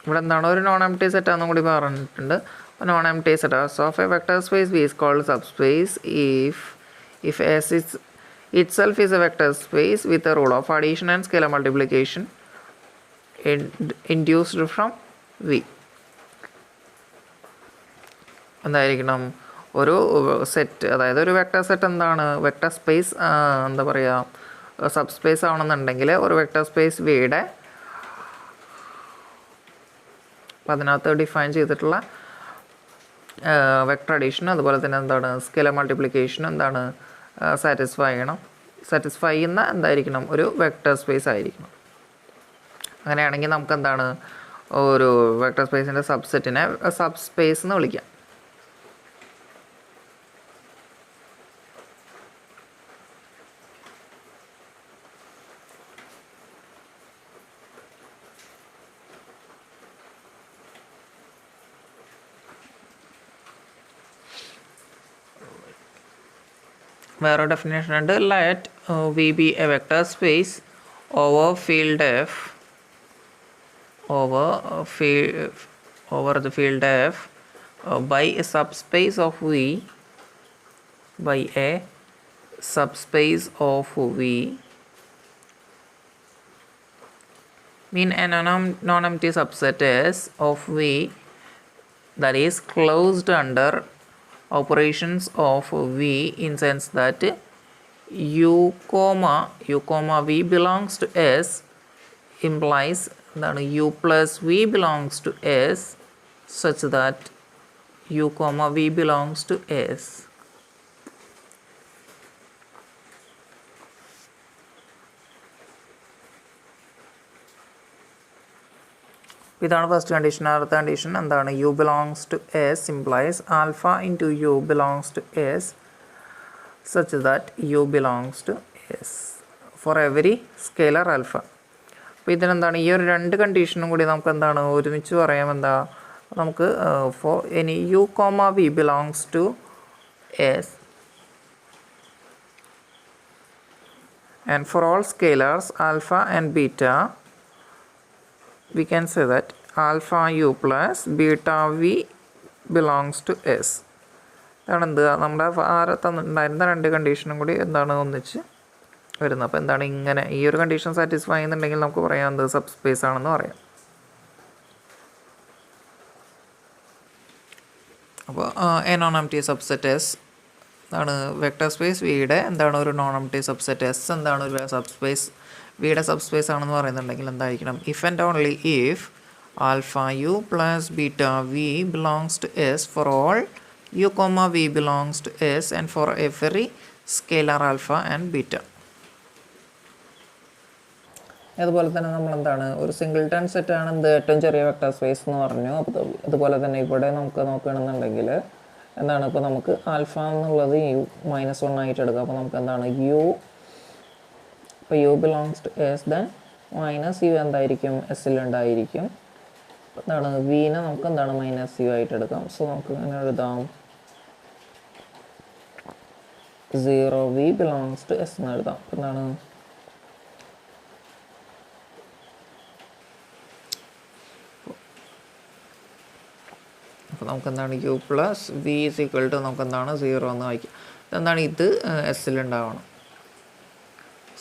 ഇവിടെ എന്താണ് ഒരു നോൺ എംപ്റ്റി സെറ്റ് ആണെന്നും കൂടി പറഞ്ഞിട്ടുണ്ട്. Non empty set of a vector space V is called subspace if S is itself is a vector space with a rule of addition and scalar multiplication induced from V. എന്തായിരിക്കണം ഒരു സെറ്റ്, അതായത് ഒരു വെക്ടർ സെറ്റ് എന്താണ് വെക്ടർ സ്പേസ് എന്താ പറയുക സബ് സ്പേസ് ആവണമെന്നുണ്ടെങ്കിൽ ഒരു വെക്ടർ സ്പേസ് വിയുടെ അതിനകത്ത് ഡിഫൈൻ ചെയ്തിട്ടുള്ള വെക്ടർ അഡീഷൻ അതുപോലെ തന്നെ എന്താണ് സ്കെയിലർ മൾട്ടിപ്ലിക്കേഷൻ എന്താണ് സാറ്റിസ്ഫൈ ചെയ്യുന്ന എന്തായിരിക്കണം ഒരു വെക്ടർ സ്പേസ് ആയിരിക്കണം. അങ്ങനെയാണെങ്കിൽ നമുക്ക് എന്താണ് ഒരു വെക്ടർ സ്പേസിൻ്റെ സബ്സെറ്റിനെ സബ് സ്പേസ് എന്ന് വിളിക്കാം. വേറെ ഡെഫിനേഷൻ ഉണ്ട്. Let V be a vector space over field F over the field F by a subspace of V mean a non-empty subset S of V that is closed under operations of V in sense that u comma V belongs to S implies that u plus V belongs to S such that u comma V belongs to S. ഇതാണ് ഫസ്റ്റ് കണ്ടീഷൻ. അടുത്ത കണ്ടീഷൻ എന്താണ് u belongs to S implies alpha into u belongs to S such that u belongs to S for every scalar alpha. അപ്പോൾ ഇതിനെന്താണ് ഈ ഒരു രണ്ട് കണ്ടീഷനും കൂടി നമുക്ക് എന്താണ് ഒരുമിച്ച് പറയാം. എന്താ നമുക്ക് for any u comma v belongs to S and for all scalars alpha and beta we can say that alpha u plus beta v belongs to S. അതാണ് എന്ത് നമ്മുടെ തന്നിട്ടുണ്ടായിരുന്ന രണ്ട് കണ്ടീഷനും കൂടി എന്താണ് ഒന്നിച്ച് വരുന്നത്. അപ്പോൾ എന്താണ് ഇങ്ങനെ ഈ ഒരു കണ്ടീഷൻ സാറ്റിസ്ഫൈ ചെയ്യുന്നുണ്ടെങ്കിൽ നമുക്ക് പറയാം എന്ത് സബ് സ്പേസ് ആണെന്ന് പറയാം. അപ്പോൾ a non empty subset S എന്താണ് വെക്ടർ സ്പേസ് വിയുടെ എന്താണ് ഒരു നോൺ എംപ്റ്റി സബ്സെറ്റ് എസ് എന്താണ് ഒരു സബ് സ്പേസ് വിയുടെ സബ് സ്പേസ് ആണെന്ന് പറയുന്നുണ്ടെങ്കിൽ എന്തായിരിക്കണം if and only if alpha U plus beta V belongs to S for all U comma V belongs to S and for every scalar alpha and beta. അതുപോലെ തന്നെ നമ്മളെന്താണ് ഒരു സിംഗിൾട്ടൺ സെറ്റാണ് എന്ത് ഏറ്റവും ചെറിയ വെക്ടർ സ്പേസ് എന്ന് പറഞ്ഞു. അപ്പോൾ അതുപോലെ തന്നെ ഇവിടെ നമുക്ക് നോക്കുകയാണെന്നുണ്ടെങ്കിൽ എന്താണ് ഇപ്പോൾ നമുക്ക് ആൽഫ എന്നുള്ളത് യു -1 ആയിട്ട് എടുക്കാം. അപ്പോൾ നമുക്ക് എന്താണ് യു ഇപ്പോൾ U belongs to S then minus U എന്തായിരിക്കും എസ്സിലുണ്ടായിരിക്കും. എന്താണ് വിനെ നമുക്ക് എന്താണ് -u ആയിട്ട് എടുക്കാം. സോ നമുക്ക് അങ്ങനെ എഴുതാം 0v ബിലോങ്സ് ടു എസ് എന്ന് എഴുതാം. എന്താണ് അപ്പോൾ നമുക്ക് എന്താണ് U plus V is equal to നമുക്ക് എന്താണ് 0 എന്ന് വായിക്കാം. എന്താണ് ഇത് എസ്സിലുണ്ടാവണം.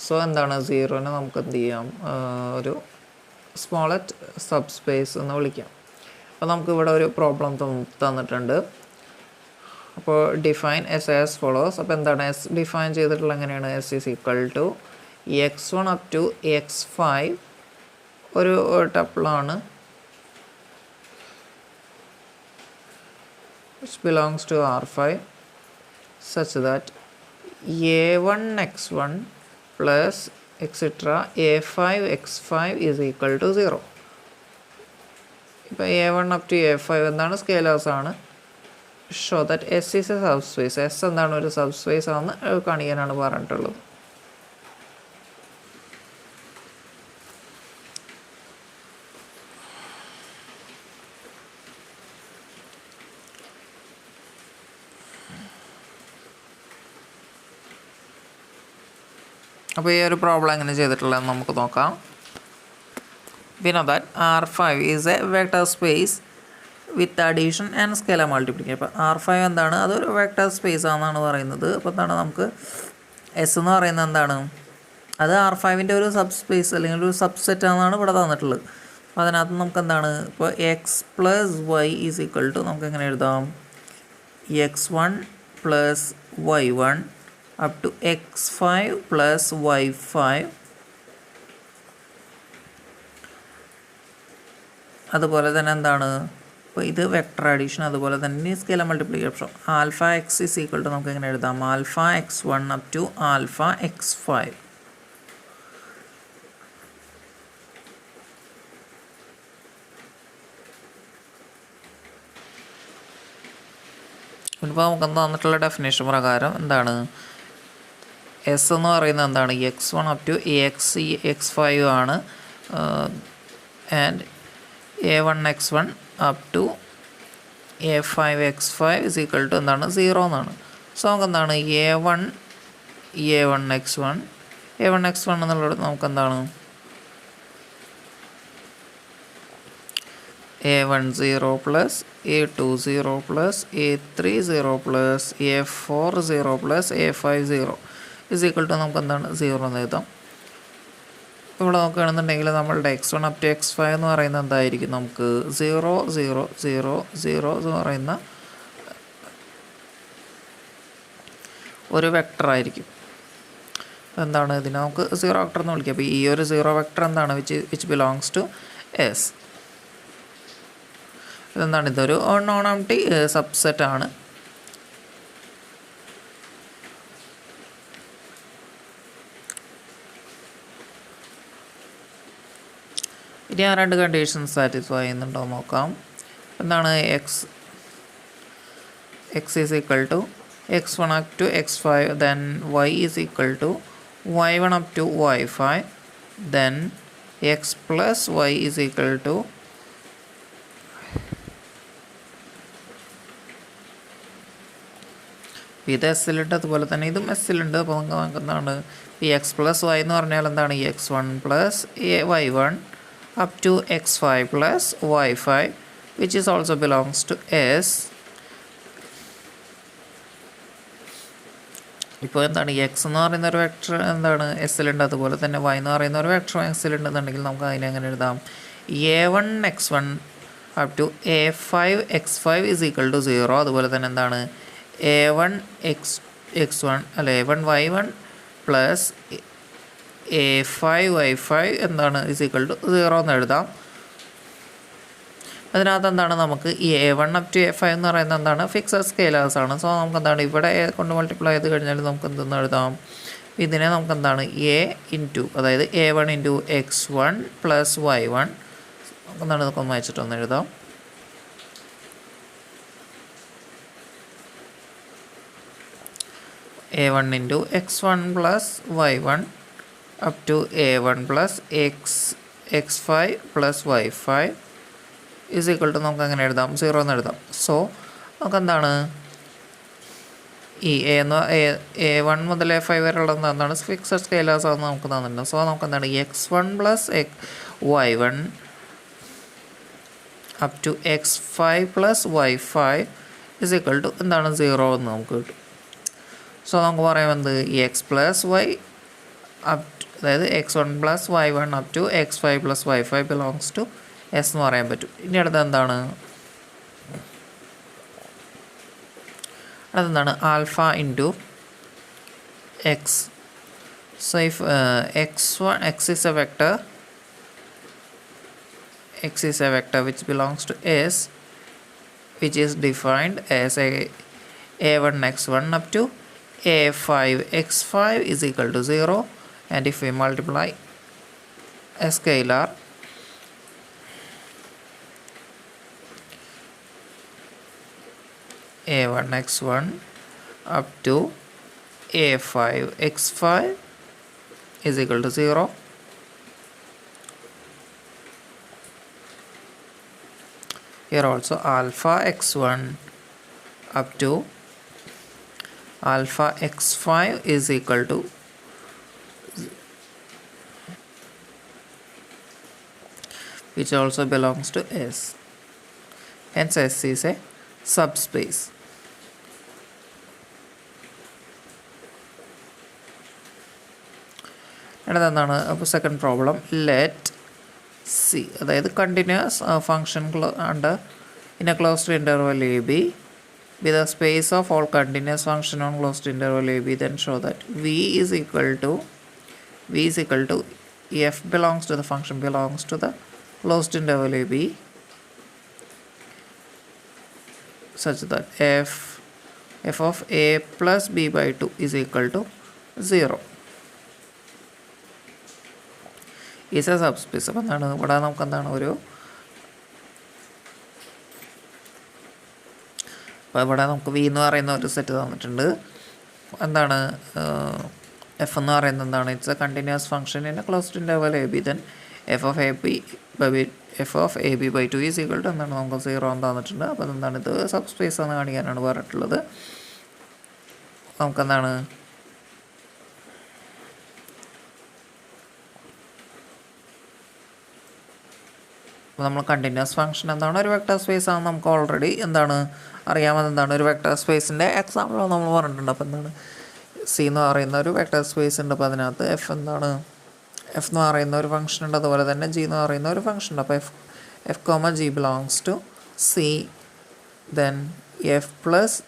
സോ എന്താണ് 0നെ നമുക്ക് എന്ത് ചെയ്യാം ഒരു സ്മോളറ്റ് സബ് സ്പേസ് എന്ന് വിളിക്കാം. അപ്പോൾ നമുക്ക് ഇവിടെ ഒരു പ്രോബ്ലം തന്നിട്ടുണ്ട്. അപ്പോൾ ഡിഫൈൻ എസ് ആസ് ഫോളോസ്. അപ്പോൾ എന്താണ് എസ് ഡിഫൈൻ ചെയ്തിട്ടുള്ള എങ്ങനെയാണ് S is equal to x1 up to x5 ഒരു ടപ്പിളാണ് which belongs to R5 such that a1 x1 plus etc a5 x5 is equal to 0. ഇപ്പോൾ a1 up to a5 എന്താണ് സ്കെയിലേഴ്സ് ആണ്. Show that S is A sub space. S എന്താണ് ഒരു സബ് സ്പേസ് ആണെന്ന് കാണിക്കാനാണ് പറഞ്ഞിട്ടുള്ളത്. അപ്പോൾ ഈ ഒരു പ്രോബ്ലം എങ്ങനെ ചെയ്തിട്ടുള്ളതെന്ന് നമുക്ക് നോക്കാം. We know that R5 is a vector space with addition and scalar multiplication. അപ്പോൾ R5 എന്താണ്, അതൊരു വെക്ടർ സ്പേസ് ആണെന്നാണ് പറയുന്നത്. അപ്പോൾ എന്താണ് നമുക്ക് എസ് എന്ന് പറയുന്നത് എന്താണ്, അത് R5ൻ്റെ ഒരു സബ് സ്പേസ് അല്ലെങ്കിൽ ഒരു സബ്സെറ്റ് ആണെന്നാണ് ഇവിടെ തന്നിട്ടുള്ളത്. അപ്പോൾ അതിനകത്ത് നമുക്ക് എന്താണ്, ഇപ്പോൾ X plus Y is equal to നമുക്ക് എങ്ങനെ എഴുതാം, x1 plus y1 up to x5 plus y5. അതുപോലെ തന്നെ എന്താണ്, അപ്പോൾ ഇത് വെക്ടർ അഡീഷൻ, അതുപോലെ തന്നെ scalar multiplication. Alpha X is equal to നമുക്ക് എങ്ങനെ എഴുതാം, alpha x1 up to alpha x5. ഇപ്പോൾ നമുക്ക് തന്നിട്ടുള്ള ഡെഫിനേഷൻ പ്രകാരം എന്താണ്, എസ് എന്ന് പറയുന്നത് എന്താണ്, x1 അപ് ടു x5 ആണ്, and a1 x1 up to a5 x5 is equal to എന്താണ് 0 എന്നാണ്. സോ നമുക്ക് എന്താണ് a1 x1 എന്നുള്ളത് നമുക്ക് എന്താണ് a1 0 plus a2 0 plus a3 0 plus a4 0 plus a5 0 is equal to നമുക്ക് എന്താണ് 0 എന്ന് എഴുതാം. ഇവിടെ നോക്കുകയാണെന്നുണ്ടെങ്കിൽ നമ്മളുടെ x1 അപ് ടു x5 എന്ന് പറയുന്നത് എന്തായിരിക്കും, നമുക്ക് 0 0 0 0 എന്ന് പറയുന്ന ഒരു വെക്ടർ ആയിരിക്കും. എന്താണ്, ഇതിനെ നമുക്ക് 0 വെക്ടർ എന്ന് വിളിക്കുക. അപ്പോൾ ഈ ഒരു 0 വെക്ടർ എന്താണ്, വിച്ച് ബിലോങ്സ് ടു എസ്. ഇതെന്താണ്, ഇതൊരു നോൺ എംപ്റ്റി സബ്സെറ്റ് ആണ്. ഇനി ആ രണ്ട് കണ്ടീഷൻസ് സാറ്റിസ്ഫൈ ചെയ്യുന്നുണ്ടോ നോക്കാം. എന്താണ്, X is equal to x1 up to x5, then y is equal to y1 up to y5, then x plus y is equal to ഇത് എസ്സിലുണ്ട്, അതുപോലെ തന്നെ ഇതും എസ്സിലുണ്ട്. അപ്പോൾ നമുക്ക് എന്താണ്, ഈ എക്സ് പ്ലസ് വൈ എന്ന് പറഞ്ഞാൽ എന്താണ്, x1 plus y1 up to x5 plus y5, which is also belongs to S. ഇപ്പോൾ എന്താണ്, എക്സ് എന്ന് പറയുന്ന ഒരു വെക്ടർ എന്താണ് എസ്സിലുണ്ട്, അതുപോലെ തന്നെ വൈ എന്ന് പറയുന്ന ഒരു വെക്ടർ എസ്സിലുണ്ടെന്നുണ്ടെങ്കിൽ നമുക്ക് അതിനെ എങ്ങനെ എഴുതാം, a1 x1 up to a5 x5 is equal to 0. അതുപോലെ തന്നെ എന്താണ് a1 x1 അല്ല a1 y1 plus a5 y5 എന്താണ് ഇസ് ഈക്വൽ ടു 0 എന്ന് എഴുതാം. അതിനകത്ത് എന്താണ്, നമുക്ക് ഈ a1 അപ് ടു a5 എന്ന് പറയുന്നത് എന്താണ്, ഫിക്സഡ് സ്കെയിലേഴ്സ് ആണ്. സോ നമുക്ക് എന്താണ്, ഇവിടെ എ കൊണ്ട് മൾട്ടിപ്ലൈ ചെയ്ത് കഴിഞ്ഞാൽ നമുക്ക് എന്തെന്ന് എഴുതാം, ഇതിനെ നമുക്ക് എന്താണ് a ഇൻറ്റു, അതായത് a1 into x1 plus y1 എന്താണ്, ഇതൊക്കെ ഒന്ന് വായിച്ചിട്ടൊന്ന് എഴുതാം. a1 into x1 plus y1 up to a1 plus x5 plus y5 is equal to നമുക്ക് അങ്ങനെ എഴുതാം, 0 എന്ന് എഴുതാം. സോ നമുക്ക് എന്താണ്, ഈ a1 മുതൽ a5 വരെയുള്ളത് എന്താണ്, ഫിക്സഡ് സ്കെയിലേഴ്സ് ആണെന്ന് നമുക്ക് തന്നിട്ടുണ്ട്. സോ നമുക്ക് എന്താണ് x1 plus y1 up to x5 plus y5 is equal to എന്താണ് 0 എന്ന് നമുക്ക് കിട്ടും. സോ നമുക്ക് പറയാം എന്ത്, എക്സ് പ്ലസ് വൈ അപ് അതായത് x1 plus y1 up to x5 plus y5 belongs to S എന്ന് പറയാൻ പറ്റും. ഇനി അടുത്ത് എന്താണ്, അതെന്താണ് alpha into X. So if x is a vector, x is a vector which belongs to S, which is defined as a1 x1 up to a5 x5 is equal to 0. And if we multiply a scalar a1 x1 up to a5 x5 is equal to 0. Here also alpha x1 up to alpha x5 is equal to which also belongs to S. Hence S is a subspace. അടുത്തെന്താണ്? അപ്പോൾ സെക്കൻഡ് പ്രോബ്ലം, ലെറ്റ് സി, അതായത് continuous function under in a closed interval A B with a space of all continuous function on closed interval a b, then show that v is equal to f belongs to the function belongs to the closed interval a b such that f of a plus b by 2 is equal to 0 is a subspace. അപ്പോൾ എന്താണ് ഇവിടെ നമുക്ക് എന്താണ് ഒരു അപ്പോൾ ഇവിടെ നമുക്ക് വി എന്ന് പറയുന്ന ഒരു സെറ്റ് തന്നിട്ടുണ്ട്. എന്താണ് എഫ് എന്ന് പറയുന്നത് എന്താണ്? It's a continuous function in a closed interval A B, then F of A B by 2 is equal to എന്താണ് നമുക്ക് 0 എന്ന് തന്നിട്ടുണ്ട്. അപ്പോൾ എന്താണ് ഇത് സബ്സ്പേസ് എന്ന് കാണിക്കാനാണ് പറഞ്ഞിട്ടുള്ളത്. നമുക്കെന്താണ് നമ്മൾ കണ്ടിന്യൂസ് ഫംഗ്ഷൻ എന്താണ് ഒരു വെക്ടർ സ്പേസ് ആണ് നമുക്ക് ഓൾറെഡി എന്താണ് അറിയാമെന്നതാണ്. ഒരു വെക്ടർ സ്പേസിൻ്റെ എക്സാമ്പിൾ നമ്മൾ പറഞ്ഞിട്ടുണ്ട്. അപ്പോൾ എന്താണ് സി എന്ന് പറയുന്ന ഒരു വെക്ടർ സ്പേസ് ഉണ്ട്. അപ്പോൾ അതിനകത്ത് എഫ് എന്ന് പറയുന്ന ഒരു ഫംഗ്ഷൻ ഉണ്ട്, അതുപോലെ തന്നെ ജി എന്ന് പറയുന്ന ഒരു ഫംഗ്ഷൻ ഉണ്ട്. അപ്പോൾ F comma G belongs to C, then F plus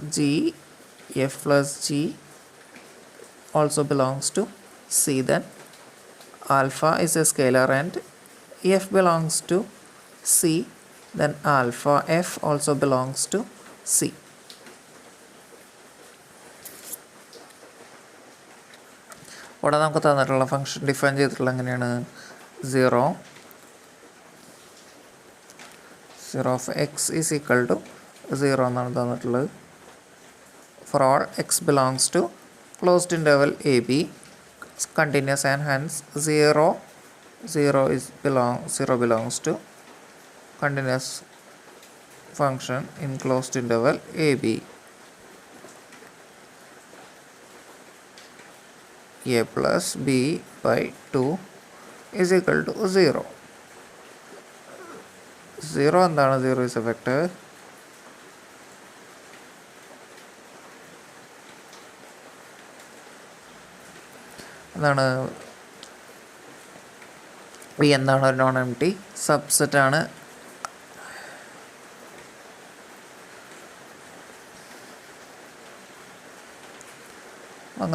G also belongs to C, then alpha is a scalar and F belongs to C, then alpha f also belongs to C. ഇവിടെ നമുക്ക് തന്നിട്ടുള്ള ഫംഗ്ഷൻ ഡിഫൈൻ ചെയ്തിട്ടുള്ള എങ്ങനെയാണ്? 0 of X is equal to 0 എന്നാണ് തന്നിട്ടുള്ളത്. For all X belongs to closed interval A B continuous and hence 0 belongs to continuous function in closed interval AB. A plus B by 2 is equal to 0. 0 എന്താണ്? 0 is a vector. എന്താണ് B എന്താണ്? ഒരു നോൺ എംപ്റ്റി സബ്സെറ്റ് ആണ്.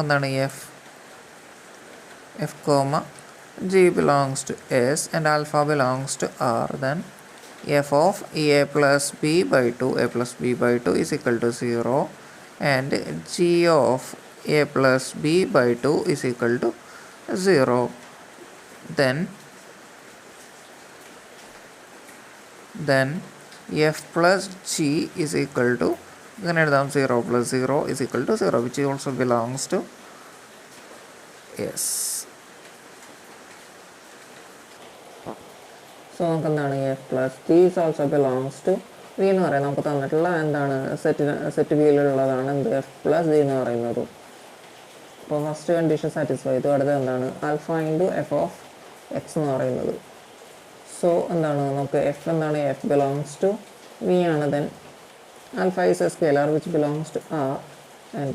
എന്താണ് f comma g belongs to s and alpha belongs to r, then f of a plus b by 2 is equal to 0 and g of a plus b by 2 is equal to 0. Then f plus g is equal to 0 plus 0 is equal to 0, which also belongs to S. So നമുക്ക് എന്താണ് f plus g is also belongs to v എന്ന് പറയുന്നത് നമുക്ക് തന്നിട്ടുള്ള എന്താണ് സെറ്റ് വിയിലുള്ളതാണ് എന്ത് f plus g എന്ന് പറയുന്നത്. അപ്പോൾ ഫസ്റ്റ് കണ്ടീഷൻ സാറ്റിസ്ഫൈ ചെയ്തു. അടുത്ത എന്താണ് alpha into F of X എന്ന് പറയുന്നത്. സോ എന്താണ് നമുക്ക് എഫ് എന്താണ് എഫ് ബിലോങ്സ് ടു വി ആണ്. Then alpha is a scalar which belongs to R, and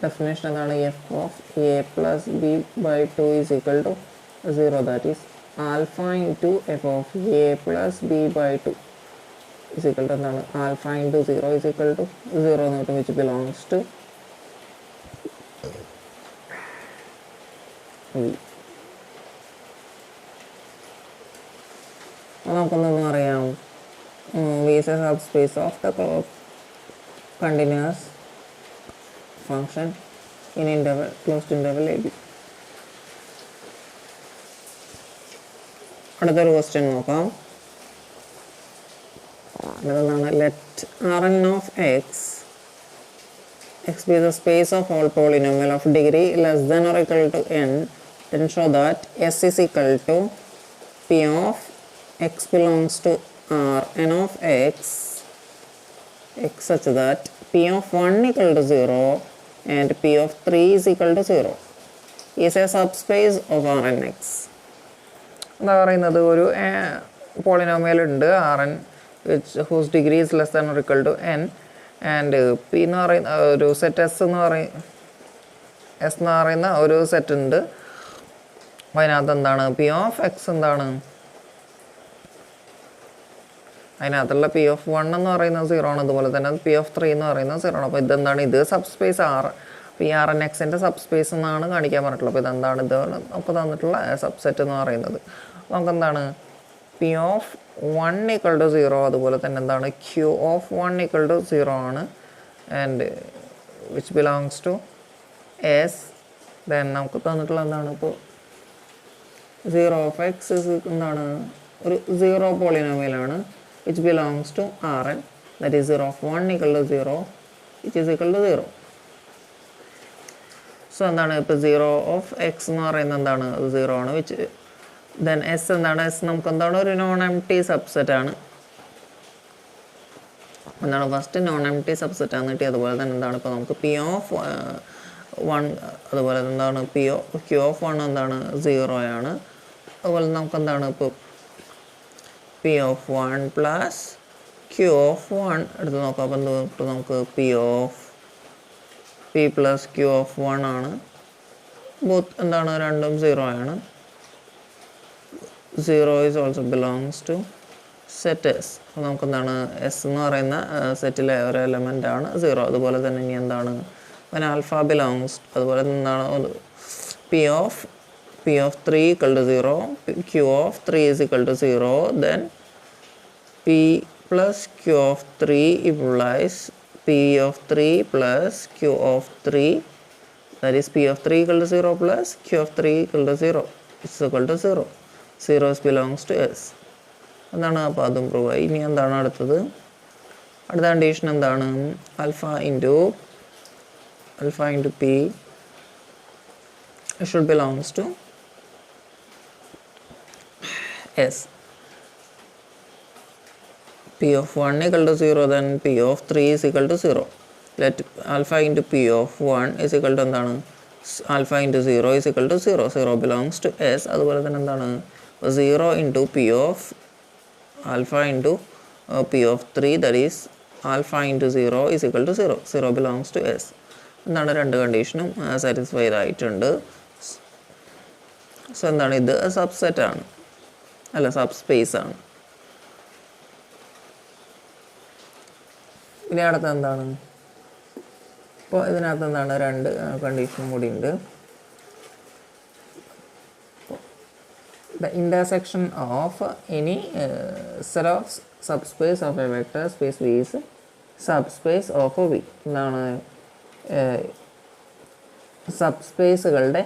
definition എന്താണ് f of a plus b by 2 is equal to 0, that is alpha into f of a plus b by 2 is equal to എന്താണ് alpha into 0 is equal to 0 not which belongs to v. നമുക്കൊന്നും അറിയാം V is a subspace of the continuous function in closed interval AB. അടുത്തൊരു ക്വസ്റ്റ്യൻ നോക്കാം. അതാണ് let Rn of x be the space of all polynomial of degree less than or equal to n, then show that S is equal to P of x belongs to Rn of x such that P of 1 equal to 0 and P of 3 is equal to 0 is a subspace of Rnx. എന്താ പറയുന്നത്, ഒരു പോളിനോമിയൽ ഉണ്ട് Rn whose degree is less than or equal to n, and P എന്ന് പറയുന്ന ഒരു സെറ്റ് എസ് എന്ന് പറയുന്ന ഒരു സെറ്റ് ഉണ്ട്. അപ്പോൾ അതിനകത്ത് എന്താണ് പി ഓഫ് എക്സ് എന്താണ്, അതിനകത്തുള്ള പി ഓഫ് 1 എന്ന് പറയുന്നത് 0 ആണ്. അതുപോലെ തന്നെ പി ഓഫ് 3 എന്ന് പറയുന്നത് 0 ആണ്. അപ്പോൾ ഇതെന്താണ്, ഇത് subspace P R N എക്സിൻ്റെ സബ് സ്പേസ് എന്നാണ് കാണിക്കാൻ പറഞ്ഞിട്ടുള്ളത്. അപ്പോൾ ഇതെന്താണ്, ഇത് നമുക്ക് തന്നിട്ടുള്ള സബ്സെറ്റ് എന്ന് പറയുന്നത്. നമുക്കെന്താണ് പി ഓഫ് 1 ഈക്വൽ ടു 0, അതുപോലെ തന്നെ എന്താണ് ക്യൂ ഓഫ് 1 ഈക്വൽ ടു 0 ആണ്. And which belongs to S. Then നമുക്ക് തന്നിട്ടുള്ള എന്താണ്, ഇപ്പോൾ 0 ഓഫ് എക്സ് എന്താണ് ഒരു 0 പോളിനോമിയലാണ് which belongs to Rn, that is 0 of 1 equal to 0 which is equal to 0. So എന്താണ് ഇപ്പോൾ 0 ഓഫ് എക്സ് എന്ന് പറയുന്നത് എന്താണ്, അത് 0 ആണ്. വിച്ച് ദെൻ എസ് എന്താണ്, എസ് നമുക്ക് എന്താണ് ഒരു നോൺ എംപ്റ്റി സബ്സെറ്റ് ആണ്. എന്താണ് ഫസ്റ്റ് നോൺ എംപ്റ്റി സബ്സെറ്റ് ആണ് കിട്ടി. അതുപോലെ തന്നെ എന്താണ് ഇപ്പോൾ നമുക്ക് പി ഓഫ് 1, അതുപോലെ എന്താണ് ക്യൂ ഓഫ് 1 എന്താണ് 0 ആണ്. അതുപോലെ നമുക്ക് എന്താണ് ഇപ്പോൾ P of 1 plus Q of 1 എടുത്ത് നോക്കാം. അപ്പോൾ എന്ത് നമുക്ക് പി പ്ലസ് ക്യൂ ഓഫ് 1 ആണ്. ബോത്ത് എന്താണ് രണ്ടും 0 ആണ്. 0 is also belongs to set S. അപ്പോൾ നമുക്ക് എന്താണ് എസ് എന്ന് പറയുന്ന സെറ്റിലെ ഒരു എലമെൻ്റ് ആണ് 0. അതുപോലെ തന്നെ ഇനി എന്താണ് ആൽഫ ബിലോങ്സ്, അതുപോലെ എന്താണ് P of 3 equal to 0, q of 3 is equal to 0, then p plus q of 3 implies p of 3 plus q of 3, that is p of 3 equal to 0 plus q of 3 equal to 0 is equal to 0. 0 belongs to s. എന്താണ് അപ്പോൾ അതും പ്രൂവ് ആയി. ഇനി എന്താണ് അടുത്ത കണ്ടീഷൻ എന്താണ്, alpha into P should belongs to S. P of 1 equal to 0, then P of 3 is equal to 0. Let alpha into P of 1 is equal to എന്താണ് alpha into 0 is equal to 0. 0 belongs to S. അതുപോലെ തന്നെ എന്താണ് 0 into P of alpha into P of 3, that is alpha into 0 is equal to 0. 0 belongs to S. എന്താണ് രണ്ട് കണ്ടീഷനും സാറ്റിസ്ഫൈഡ് ആയിട്ടുണ്ട്. സോ എന്താണ് ഇത് സബ്സെറ്റ് ആണ്, അല്ല സബ് സ്പേസ് ആണ്. ഇനി അടുത്ത എന്താണ്, ഇപ്പോൾ ഇതിനകത്ത് എന്താണ് രണ്ട് കണ്ടീഷനും കൂടി ഉണ്ട്. The intersection of any set of subspace of a vector space V is subspace of V. എന്താണ് സബ്സ്പേസുകളുടെ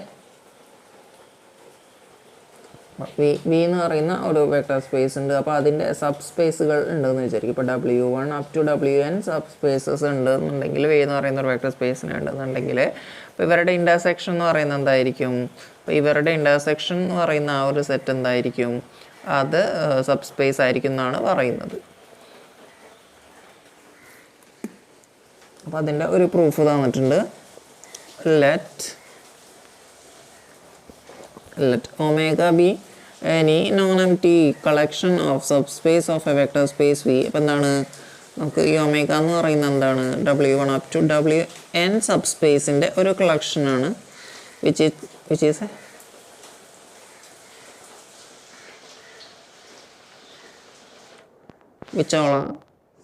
വി എന്ന് പറയുന്ന ഒരു വെക്ടർ സ്പേസ് ഉണ്ട്. അപ്പോൾ അതിൻ്റെ സബ് സ്പേസുകൾ ഉണ്ടെന്ന് വിചാരിക്കും. ഇപ്പോൾ W1 up to WN subspaces ഉണ്ടെന്നുണ്ടെങ്കിൽ വി എന്ന് പറയുന്ന ഒരു വെക്ടർ സ്പേസിന് ഉണ്ടെന്നുണ്ടെങ്കിൽ ഇപ്പോൾ ഇവരുടെ ഇൻ്റർസെക്ഷൻ എന്ന് പറയുന്നത് എന്തായിരിക്കും, അപ്പോൾ ഇവരുടെ ഇൻ്റർസെക്ഷൻ എന്ന് പറയുന്ന ആ ഒരു സെറ്റ് എന്തായിരിക്കും, അത് സബ് സ്പേസ് ആയിരിക്കും എന്നാണ് പറയുന്നത്. അപ്പോൾ അതിൻ്റെ ഒരു പ്രൂഫ് തന്നിട്ടുണ്ട്. Let omega be any non-empty collection of subspace of a vector space V. അപ്പോൾ എന്താണ് നമുക്ക് ഈ ഒമേഗ എന്ന് പറയുന്നത് എന്താണ് W1 അപ് ടു WN സബ്സ്പേസിൻ്റെ ഒരു കളക്ഷനാണ് which is which all are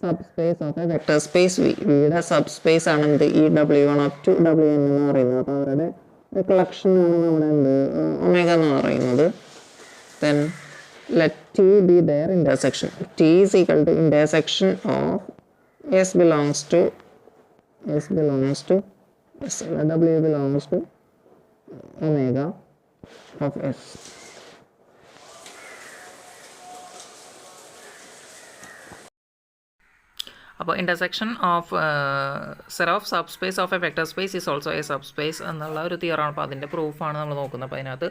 subspace of a vector space V. വിയുടെ സബ്സ്പേസ് ആണ് എന്ത് ഈ W1 അപ് ടു WN എന്ന് പറയുന്നത്. അപ്പോൾ അവരുടെ ഒരു കളക്ഷനാണ് നമ്മുടെ എന്ത് ഒമേഗ എന്ന് പറയുന്നത്. then let T be their intersection. T is equal to intersection of S belongs to W belongs to omega of S. അപ്പോൾ intersection of set of sub space of a vector space is also A sub space എന്നുള്ള ഒരു തിയറാണ്. അപ്പോൾ അതിൻ്റെ പ്രൂഫാണ് നമ്മൾ നോക്കുന്നത്. അപ്പോൾ അതിനകത്ത്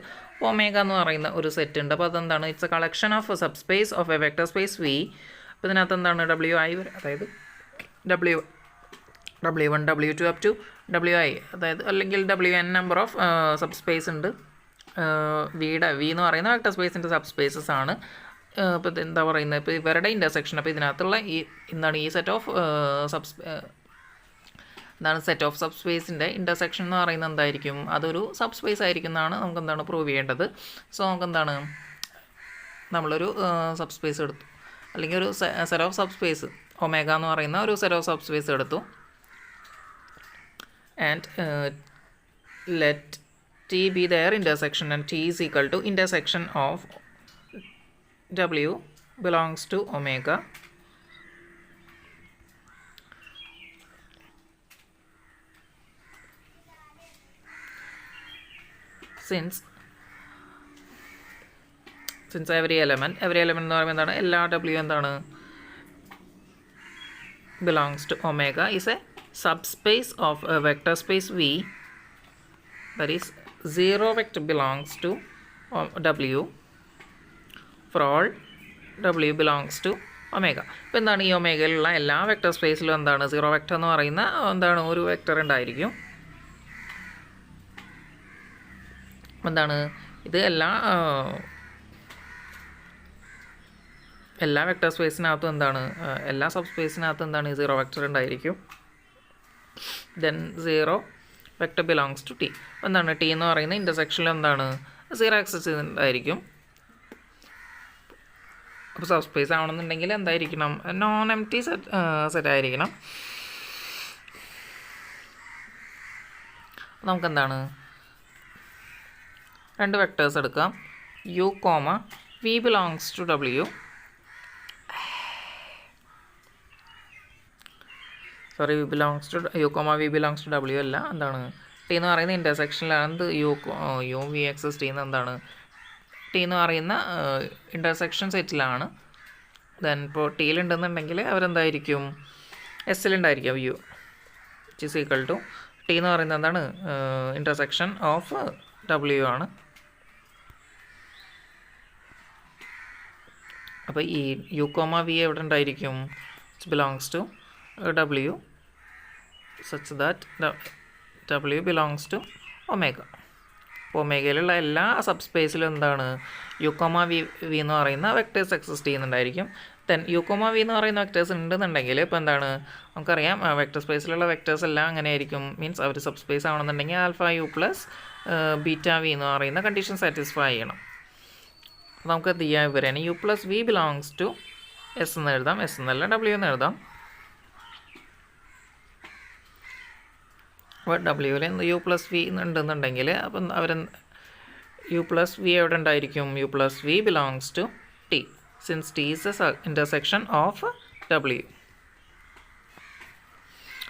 ഒമേഗ എന്ന് പറയുന്ന ഒരു സെറ്റ് ഉണ്ട്. അപ്പോൾ അതെന്താണ്, it's a collection of sub space of a vector space V. അപ്പോൾ ഇതിനകത്ത് എന്താണ് WI, അതായത് W1 W2 up to WI, അതായത് അല്ലെങ്കിൽ WN number of sub space ഉണ്ട്. വി എന്ന് പറയുന്ന വെക്ടർ സ്പേസിൻ്റെ സബ് സ്പേസസ് ആണ്. ഇപ്പോൾ എന്താ പറയുന്നത്, ഇപ്പോൾ ഇവരുടെ ഇൻ്റർസെക്ഷൻ, അപ്പോൾ ഇതിനകത്തുള്ള എന്താണ് ഈ സെറ്റ് ഓഫ് സെറ്റ് ഓഫ് സബ് സ്പേസിൻ്റെ ഇൻ്റർസെക്ഷൻ എന്ന് പറയുന്നത് എന്തായിരിക്കും, അതൊരു സബ് സ്പേസ് ആയിരിക്കും എന്നാണ് നമുക്ക് എന്താണ് പ്രൂവ് ചെയ്യേണ്ടത്. സോ നമുക്ക് എന്താണ്, നമ്മളൊരു സബ് സ്പേസ് എടുത്തു, അല്ലെങ്കിൽ ഒരു set of sub space omega എന്ന് പറയുന്ന ഒരു സെറ്റ് ഓഫ് സബ് സ്പേസ് എടുത്തു. And let T be their intersection and T is equal to intersection of W belongs to omega since every element എന്ന് പറയുമ്പോൾ എന്താണ്, എല്ലാ W എന്താണ് belongs to omega is a subspace of a vector space V, that is 0 vector belongs to W for all W belongs to omega. ഇപ്പോൾ എന്താണ്, ഈ ഒമേഗയിലുള്ള എല്ലാ വെക്ടർ സ്പേസിലും എന്താണ് 0 വെക്ടർ എന്ന് പറയുന്ന എന്താണ് ഒരു വെക്ടർ ഉണ്ടായിരിക്കും. എന്താണ് ഇത് എല്ലാ വെക്ടർ സ്പേസിനകത്തും എന്താണ്, എല്ലാ സബ് സ്പേസിനകത്തും എന്താണ് 0 വെക്ടർ ഉണ്ടായിരിക്കും. Then 0 vector belongs to T. എന്താണ് ടി എന്ന് പറയുന്ന ഇൻ്റർസെക്ഷനിൽ എന്താണ് 0 എക്സിസ്റ്റ് ഉണ്ടായിരിക്കും. അപ്പോൾ സബ് സ്പേസ് ആവണമെന്നുണ്ടെങ്കിൽ എന്തായിരിക്കണം, നോൺ എം ടി സെറ്റ് ആയിരിക്കണം. നമുക്കെന്താണ് രണ്ട് വെക്ടേഴ്സ് എടുക്കാം. U comma V belongs to W, sorry U comma V belongs to W അല്ല, എന്താണ് ടി എന്ന് പറയുന്ന ഇൻ്റർസെക്ഷനിലാണ് യു വി എക്സിസ്റ്റ് ചെയ്യുന്ന എന്താണ് ടി എന്ന് പറയുന്ന ഇൻ്റർസെക്ഷൻ സെറ്റിലാണ്. ദെൻ ഇപ്പോൾ ടിയിലുണ്ടെന്നുണ്ടെങ്കിൽ അവരെന്തായിരിക്കും എസ്സിലുണ്ടായിരിക്കും U which is equal to T എന്ന് പറയുന്നത് എന്താണ് ഇൻ്റർസെക്ഷൻ ഓഫ് ഡബ്ല്യു ആണ്. അപ്പോൾ ഈ യു കോമ വി എവിടെ ഉണ്ടായിരിക്കും, it belongs to W such that W belongs to omega. അപ്പോൾ ഒമേഗയിലുള്ള എല്ലാ സബ് സ്പേസിലും എന്താണ് യു കോമ വി എന്ന് പറയുന്ന വെക്ടേഴ്സ് എക്സിസ്റ്റ് ചെയ്യുന്നുണ്ടായിരിക്കും. ദെൻ യു കോമ വി എന്ന് പറയുന്ന വെക്ടേഴ്സ് ഉണ്ടെന്നുണ്ടെങ്കിൽ ഇപ്പോൾ എന്താണ് നമുക്കറിയാം, വെക്ടർ സ്പേസിലുള്ള വെക്ടേഴ്സ് എല്ലാം അങ്ങനെ ആയിരിക്കും, മീൻസ് അവർ സബ് സ്പേസ് ആവണമെന്നുണ്ടെങ്കിൽ alpha U plus beta V എന്ന് പറയുന്ന കണ്ടീഷൻ സാറ്റിസ്ഫൈ ചെയ്യണം. നമുക്ക് എന്ത് ചെയ്യാം, ഇവരാണ് U plus V belongs to S എന്ന് എഴുതാം, എസ് എന്നല്ല ഡബ്ല്യു എന്ന് എഴുതാം. അപ്പോൾ ഡബ്ല്യുവിൽ യു പ്ലസ് വി ഉണ്ടെന്നുണ്ടെങ്കിൽ അപ്പം യു പ്ലസ് വി എവിടെ ഉണ്ടായിരിക്കും, U plus V belongs to T since T is a intersection of W.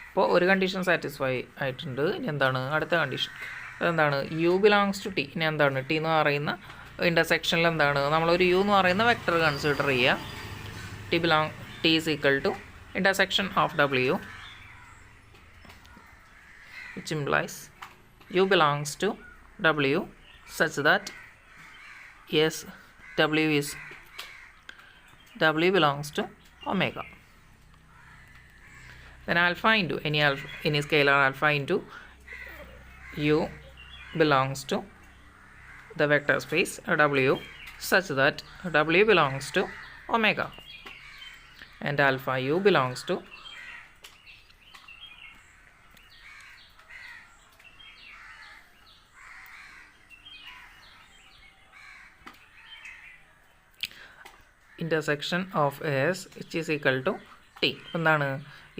അപ്പോൾ ഒരു കണ്ടീഷൻ സാറ്റിസ്ഫൈ ആയിട്ടുണ്ട്. ഇനി എന്താണ് അടുത്ത കണ്ടീഷൻ, എന്താണ് യു ബിലോങ്സ് ടു ടി. ഇനി എന്താണ് ടി എന്ന് പറയുന്ന ഇൻ്റർസെക്ഷനിൽ എന്താണ് നമ്മളൊരു യു എന്ന് പറയുന്ന വെക്ടർ കൺസിഡർ ചെയ്യുക. T is equal to intersection of W, which implies u belongs to w such that yes w belongs to omega. Then alpha into any scalar alpha into u belongs to the vector space w such that w belongs to omega, and alpha u belongs to intersection of S which is equal to T. എന്താണ്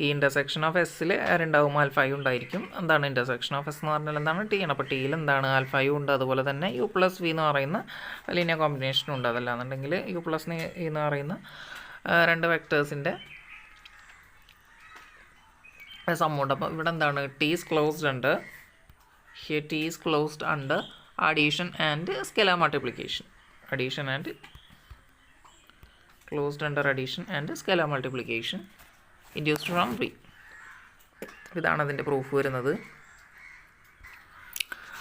ഈ ഇൻ്റർസെക്ഷൻ ഓഫ് എസ്സിൽ ആരുണ്ടാവും, ആൽഫായു ഉണ്ടായിരിക്കും. എന്താണ് ഇൻ്റർസെക്ഷൻ ഓഫ് എസ് എന്ന് പറഞ്ഞാൽ എന്താണ് ടി ആണ്. അപ്പോൾ ടിയിൽ എന്താണ് ആൽഫായു ഉണ്ട്, അതുപോലെ തന്നെ യു പ്ലസ് വി എന്ന് പറയുന്ന ലീനിയർ കോമ്പിനേഷനും ഉണ്ട്. അതല്ലാന്നുണ്ടെങ്കിൽ യു പ്ലസ് എന്ന് പറയുന്ന രണ്ട് വെക്ടേഴ്സിൻ്റെ സമ്മുണ്ട്. അപ്പോൾ ഇവിടെ എന്താണ് ടി ഈസ് ക്ലോസ്ഡ് ഉണ്ട്, here T is closed under addition and scalar multiplication, addition and closed under addition and scalar multiplication induced from V. ഇതാണ് അതിൻ്റെ പ്രൂഫ് വരുന്നത്.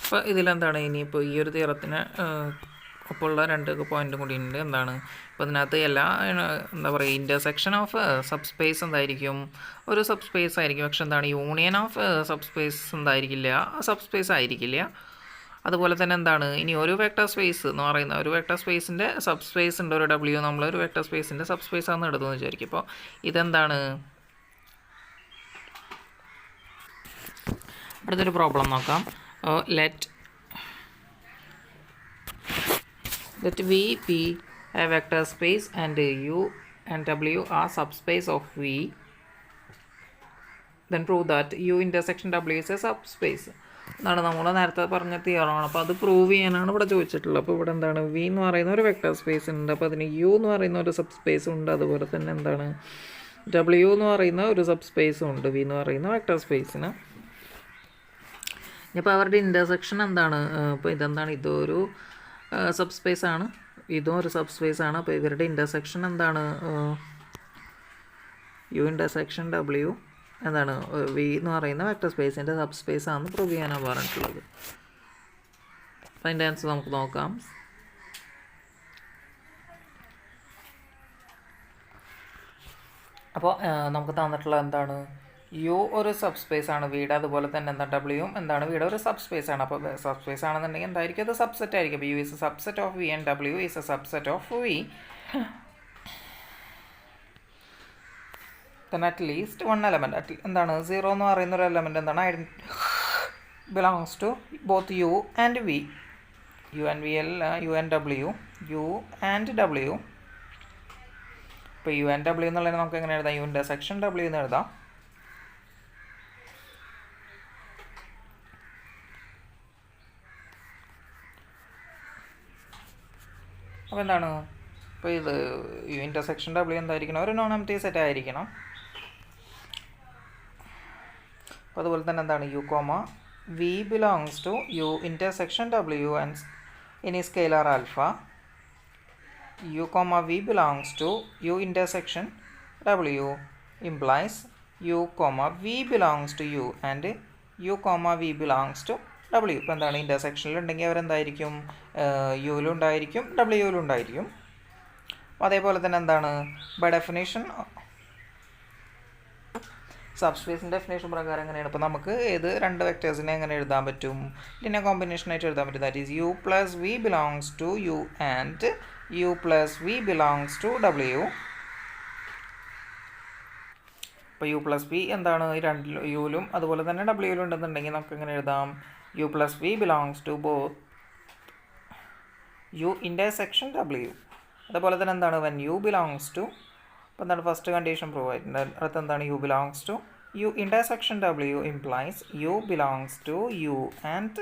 അപ്പോൾ ഇതിലെന്താണ് ഇനിയിപ്പോൾ ഈ ഒരു തിയറത്തിന് ഒപ്പമുള്ള രണ്ട് പോയിൻറ്റും കൂടി ഉണ്ട്. എന്താണ് ഇപ്പോൾ ഇതിനകത്ത് എന്താ പറയുക ഇൻ്റർസെക്ഷൻ ഓഫ് സബ് സ്പേസ് എന്തായിരിക്കും, ഒരു സബ് സ്പേസ് ആയിരിക്കും. പക്ഷെ എന്താണ് യൂണിയൻ ഓഫ് സബ് സ്പേസ് എന്തായിരിക്കില്ല, സബ് സ്പേസ് ആയിരിക്കില്ല. അതുപോലെ തന്നെ എന്താണ് ഇനി ഒരു വെക്ടർ സ്പേസ് എന്ന് പറയുന്ന ഒരു വെക്ടർ സ്പേസിൻ്റെ സബ് സ്പേസ് ഉണ്ട് ഒരു W നമ്മളൊരു വെക്ടർ സ്പേസിൻ്റെ സബ് സ്പേസ് ആണെന്ന് എടുത്തെന്ന് വിചാരിക്കും. അപ്പോൾ ഇതെന്താണ് അടുത്തൊരു പ്രോബ്ലം നോക്കാം. Let V be a vector space and U and W are subspace of V. Then prove that U intersection W is a subspace. എന്നാണ് നമ്മൾ നേരത്തെ പറഞ്ഞ തിയറമാണ്. അപ്പോൾ അത് പ്രൂവ് ചെയ്യാനാണ് ഇവിടെ ചോദിച്ചിട്ടുള്ളത്. അപ്പോൾ ഇവിടെ എന്താണ് V എന്ന് പറയുന്ന ഒരു വെക്ടർ സ്പേസ് ഉണ്ട്. അപ്പോൾ അതിന് U എന്ന് പറയുന്ന ഒരു സബ് സ്പേസ് ഉണ്ട്. അതുപോലെ തന്നെ എന്താണ് W എന്ന് പറയുന്ന ഒരു സബ് സ്പേസും ഉണ്ട് V എന്ന് പറയുന്ന വെക്ടർ സ്പേസിന്. ഇപ്പോൾ അവരുടെ ഇൻ്റർസെക്ഷൻ എന്താണ്? ഇപ്പോൾ ഇതെന്താണ് ഇതൊരു സബ് സ്പേസ് ആണ്, ഇതും ഒരു സബ് സ്പേസ് ആണ്. അപ്പോൾ ഇവരുടെ ഇൻ്റർസെക്ഷൻ എന്താണ്? U ഇൻ്റർസെക്ഷൻ W എന്താണ് V എന്ന് പറയുന്ന വെക്ടർ സ്പേസിൻ്റെ സബ് സ്പേസ് ആണെന്ന് പ്രൂവ് ചെയ്യാനാണ് പറഞ്ഞിട്ടുള്ളത്. അപ്പോൾ അതിൻ്റെ ആൻസർ നമുക്ക് നോക്കാം. അപ്പോൾ നമുക്ക് തന്നിട്ടുള്ളത് എന്താണ്? U ഒരു സബ് സ്പേസ് ആണ് വീട്, അതുപോലെ തന്നെ എന്താ W എന്താണ് വീട് ഒരു സബ് സ്പേസ് ആണ്. അപ്പോൾ സബ് സ്പേസ് ആണെന്നുണ്ടെങ്കിൽ എന്തായിരിക്കും? അത് സബ്സെറ്റ് ആയിരിക്കും. അപ്പോൾ U is a subset of V and W is a subset of V. Then at least one element എന്താണ് 0 എന്ന് പറയുന്ന ഒരു എലമെൻറ്റ് എന്താണ് belongs to both U and V. U and V അല്ല, U and W. U and W. ഇപ്പോൾ U and W എന്നുള്ളത് നമുക്ക് എങ്ങനെ എഴുതാം? U intersection W എന്ന് എഴുതാം. അപ്പോൾ എന്താണ് ഇപ്പോൾ ഇത് U intersection W എന്തായിരിക്കണം? ഒരു നോൺ എംപ്റ്റി സെറ്റ് ആയിരിക്കണം. അപ്പോൾ അതുപോലെ തന്നെ എന്താണ് U, V belongs to U intersection W and any scalar alpha. U, V belongs to U intersection W implies U, V belongs to U and U, V belongs to W. ഇപ്പോൾ എന്താണ് ഇൻ്റർസെക്ഷനിൽ ഉണ്ടെങ്കിൽ അവരെന്തായിരിക്കും? യുവിലും ഉണ്ടായിരിക്കും ഡബ്ല്യുവിലും ഉണ്ടായിരിക്കും. അതേപോലെ തന്നെ എന്താണ് ബൈ ഡെഫിനേഷൻ സബ് സ്പേസിൻ്റെ ഡെഫിനേഷൻ പ്രകാരം എങ്ങനെയാണ്? ഇപ്പോൾ നമുക്ക് ഏത് രണ്ട് വെക്ടേഴ്സിനെ എങ്ങനെ എഴുതാൻ പറ്റും? ലിനിയർ കോമ്പിനേഷനായിട്ട് എഴുതാൻ പറ്റും. That is U plus V belongs to U and U plus V belongs to W. ഇപ്പോൾ U plus V എന്താണ് ഈ രണ്ട് യുവിലും അതുപോലെ തന്നെ ഡബ്ല്യുവിലും ഉണ്ടെന്നുണ്ടെങ്കിൽ നമുക്ക് എങ്ങനെ എഴുതാം? U plus V belongs to both U intersection W. അതുപോലെ തന്നെ എന്താണ് when U belongs to, അപ്പോൾ എന്താണ് ഫസ്റ്റ് കണ്ടീഷൻ പ്രൂവ് ആയിട്ടുണ്ട്. അടുത്ത് എന്താണ് U belongs to U intersection W implies U belongs to U and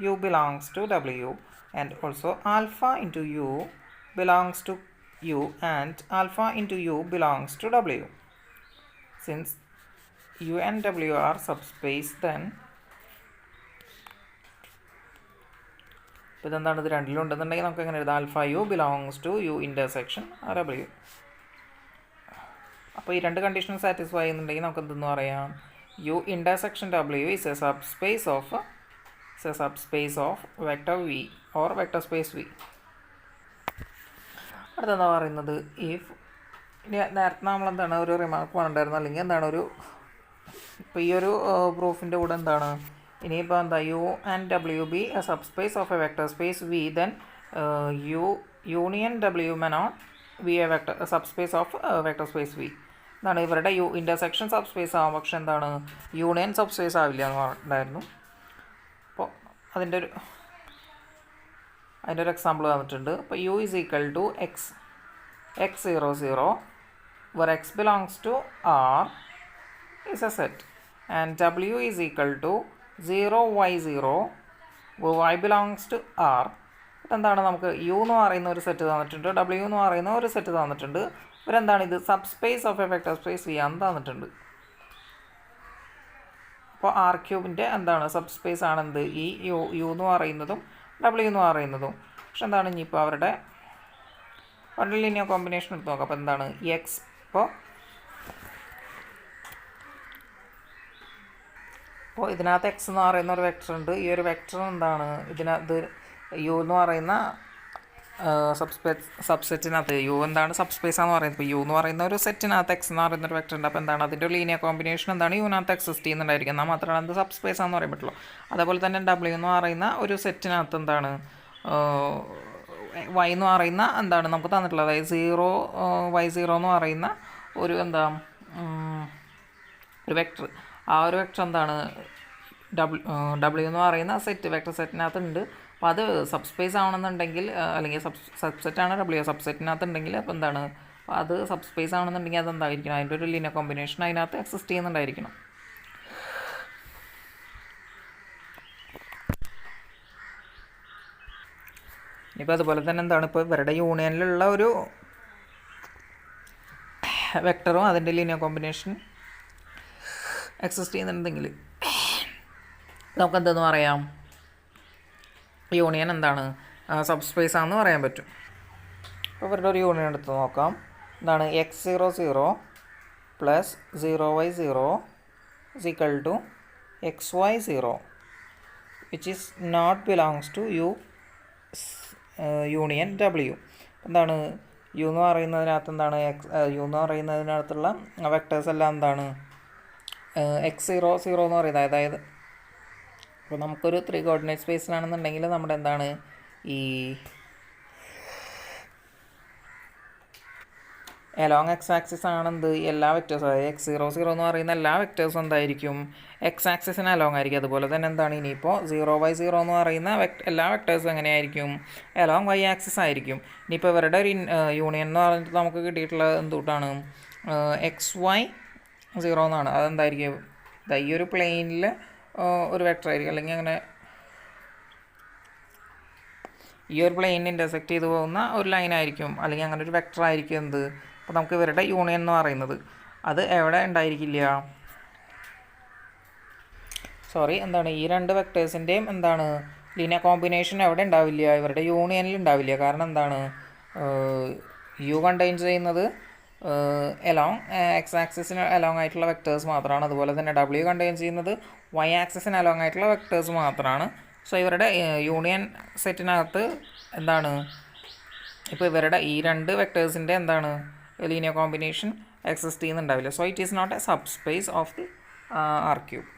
U belongs to W, and also alpha into U belongs to U and alpha into U belongs to W. Since U and W are subspace, then ഇപ്പോൾ ഇതെന്താണ് ഇത് രണ്ടിലും ഉണ്ടെന്നുണ്ടെങ്കിൽ നമുക്ക് എങ്ങനെ എഴുതാം? Alpha U belongs to U intersection W. അപ്പോൾ ഈ രണ്ട് കണ്ടീഷൻ സാറ്റിസ്ഫൈ ചെയ്യുന്നുണ്ടെങ്കിൽ നമുക്ക് എന്തെന്ന് പറയാം? U intersection W is a subspace of vector V or vector space V. അടുത്തെന്താ പറയുന്നത്? ഇഫ് നേരത്തെ നമ്മളെന്താണ് ഒരു റിമാർക്ക് പറഞ്ഞിട്ടുണ്ടായിരുന്നു, അല്ലെങ്കിൽ എന്താണ് ഒരു ഇപ്പോൾ ഈ ഒരു പ്രൂഫിൻ്റെ കൂടെ എന്താണ് ഇനിയിപ്പോൾ എന്താ U and W be a subspace of a vector space V, then U union W may not be a subspace of vector space V. എന്താണ് ഇവരുടെ U ഇൻ്റർസെക്ഷൻ സബ് സ്പേസ് ആവും, പക്ഷെ എന്താണ് യൂണിയൻ സബ് സ്പേസ് ആവില്ല എന്ന് പറഞ്ഞിട്ടുണ്ടായിരുന്നു. അപ്പോൾ അതിൻ്റെ ഒരു എക്സാമ്പിൾ തന്നിട്ടുണ്ട്. അപ്പോൾ U is equal to x00 where x belongs to R is a set, and W is equal to 0y0 y belongs to R. എന്താണ് നമുക്ക് U എന്ന് പറയുന്ന ഒരു സെറ്റ് തന്നിട്ടുണ്ട്, W എന്ന് പറയുന്ന ഒരു സെറ്റ് തന്നിട്ടുണ്ട്. ഇവരെന്താണ് ഇത് sub space of a vector space V ആണെന്ന് തന്നിട്ടുണ്ട്. അപ്പോൾ R³ എന്താണ് സബ് സ്പേസ് ആണെന്ത് ഈ U എന്ന് പറയുന്നതും W എന്ന് പറയുന്നതും. പക്ഷെ എന്താണ് ഇനിയിപ്പോൾ അവരുടെ ഒരു ലീനിയർ കോമ്പിനേഷൻ എടുത്ത് നോക്കാം. അപ്പോൾ എന്താണ് എക്സ് ഇപ്പോൾ ഇതിനകത്ത് എക്സ് എന്ന് പറയുന്ന ഒരു വെക്ടർ ഉണ്ട്. ഈ ഒരു വെക്ടർ എന്താണ് ഇതിനകത്ത് U എന്ന് പറയുന്ന സബ്സെറ്റിനകത്ത് യു എന്താണ് സബ്സ്പേസ് എന്ന് പറയുന്നത്. ഇപ്പോൾ യു എന്ന് പറയുന്ന ഒരു സെറ്റിനകത്ത് എക്സ് എന്ന് പറയുന്ന ഒരു വെക്ടർ ഉണ്ട്. അപ്പോൾ എന്താണ് അതിൻ്റെ ഒരു ലീനിയർ കോമ്പിനേഷൻ എന്താണ് യുവിനകത്ത് എക്സിസ്റ്റ് ചെയ്യുന്നുണ്ടായിരിക്കും. എന്നാൽ മാത്രമാണ് അത് സബ്സ്പേസ് ആണെന്ന് പറയാൻ പറ്റുള്ളൂ. അതേപോലെ തന്നെ ഡബ്ല്യു എന്ന് പറയുന്ന ഒരു സെറ്റിനകത്ത് എന്താണ് വൈ എന്ന് പറയുന്ന എന്താണ് നമുക്ക് തന്നിട്ടുള്ളത്, അതായത് y0 എന്ന് പറയുന്ന ഒരു എന്താ ഒരു വെക്ടർ. ആ ഒരു വെക്ടർ എന്താണ് ഡബ്ല്യു എന്ന് പറയുന്ന വെക്ടർ സെറ്റിനകത്ത് ഉണ്ട്. അപ്പോൾ അത് സബ്സ്പേസ് ആവണമെന്നുണ്ടെങ്കിൽ, അല്ലെങ്കിൽ സബ്സെറ്റാണ് ഡബ്ല്യു സബ്സെറ്റിനകത്ത് ഉണ്ടെങ്കിൽ, അപ്പോൾ എന്താണ് അത് സബ്സ്പേസ് ആണെന്നുണ്ടെങ്കിൽ അതെന്തായിരിക്കണം, അതിൻ്റെ ഒരു ലീനിയർ കോമ്പിനേഷൻ അതിനകത്ത് എക്സിസ്റ്റ് ചെയ്യുന്നുണ്ടായിരിക്കണം. ഇപ്പോൾ അതുപോലെ തന്നെ എന്താണ് ഇപ്പോൾ ഇവരുടെ യൂണിയനിലുള്ള ഒരു വെക്ടറും അതിൻ്റെ ലീനിയർ കോമ്പിനേഷൻ എക്സിസ്റ്റ് ചെയ്യുന്നുണ്ടെങ്കിൽ നമുക്കെന്തെന്ന് പറയാം, യൂണിയൻ എന്താണ് സബ്സ്പേസ് ആണെന്ന് പറയാൻ പറ്റും. അപ്പോൾ ഇവരുടെ ഒരു യൂണിയൻ എടുത്ത് നോക്കാം. എന്താണ് x00 plus 0y0 equal to xy0 which is not belongs to union W. എന്താണ് യു എന്ന് പറയുന്നതിനകത്ത് എന്താണ് യു എന്ന് പറയുന്നതിനകത്തുള്ള വെക്ടേഴ്സ് എല്ലാം എന്താണ് x00 എന്ന് പറയുന്നത്. അതായത് ഇപ്പോൾ നമുക്കൊരു 3 കോർഡിനേറ്റ് സ്പേസിലാണെന്നുണ്ടെങ്കിൽ നമ്മുടെ എന്താണ് ഈ എലോങ് എക്സ് ആക്സിസ് ആണെന്ത് എല്ലാ വെക്ടേഴ്സും, അതായത് x00 എന്ന് പറയുന്ന എല്ലാ വെക്ടേഴ്സും എന്തായിരിക്കും എക്സ് ആക്സിസിന് അലോങ് ആയിരിക്കും. അതുപോലെ തന്നെ എന്താണ് ഇനിയിപ്പോൾ 0y0 എന്ന് പറയുന്ന എല്ലാ വെക്ടേഴ്സും എങ്ങനെയായിരിക്കും എലോങ് y ആക്സിസ് ആയിരിക്കും. ഇനിയിപ്പോൾ ഇവരുടെ ഒരു യൂണിയൻ എന്ന് പറഞ്ഞിട്ട് നമുക്ക് കിട്ടിയിട്ടുള്ളത് എന്തുകൊണ്ടാണ് xy0 എന്നാണ്. അതെന്തായിരിക്കും ഈ ഒരു പ്ലെയിനിൽ ഒരു വെക്ടർ ആയിരിക്കും, അല്ലെങ്കിൽ അങ്ങനെ ഈ ഒരു പ്ലെയിനിന് ഇൻ്റർസെക്റ്റ് ചെയ്ത് പോകുന്ന ഒരു ലൈൻ ആയിരിക്കും, അല്ലെങ്കിൽ അങ്ങനെ ഒരു വെക്ടർ ആയിരിക്കും എന്ത്. അപ്പോൾ നമുക്ക് ഇവരുടെ യൂണിയൻ എന്ന് പറയുന്നത് അത് എവിടെ ഉണ്ടായിരിക്കില്ല, എന്താണ് ഈ രണ്ട് വെക്ടേഴ്സിൻ്റെയും എന്താണ് ലീനിയർ കോമ്പിനേഷൻ എവിടെ ഉണ്ടാവില്ല, ഇവരുടെ യൂണിയനിൽ ഉണ്ടാവില്ല. കാരണം എന്താണ് യു കണ്ടെയ്ൻ ചെയ്യുന്നത് എലോങ് എക്സ് ആക്സിസിന് അലോങ് ആയിട്ടുള്ള വെക്ടേഴ്സ് മാത്രമാണ്. അതുപോലെ തന്നെ ഡബ്ല്യു കണ്ടെയ്ൻ ചെയ്യുന്നത് വൈ ആക്സിസിന് അലോങ് ആയിട്ടുള്ള വെക്ടേഴ്സ് മാത്രമാണ്. സോ ഇവരുടെ യൂണിയൻ സെറ്റിനകത്ത് എന്താണ് ഇപ്പോൾ ഇവരുടെ ഈ രണ്ട് വെക്ടേഴ്സിൻ്റെ എന്താണ് ലീനിയർ കോമ്പിനേഷൻ എക്സിസ്റ്റ് ചെയ്യുന്നുണ്ടാവില്ല. So it is not a sub space of the R cube.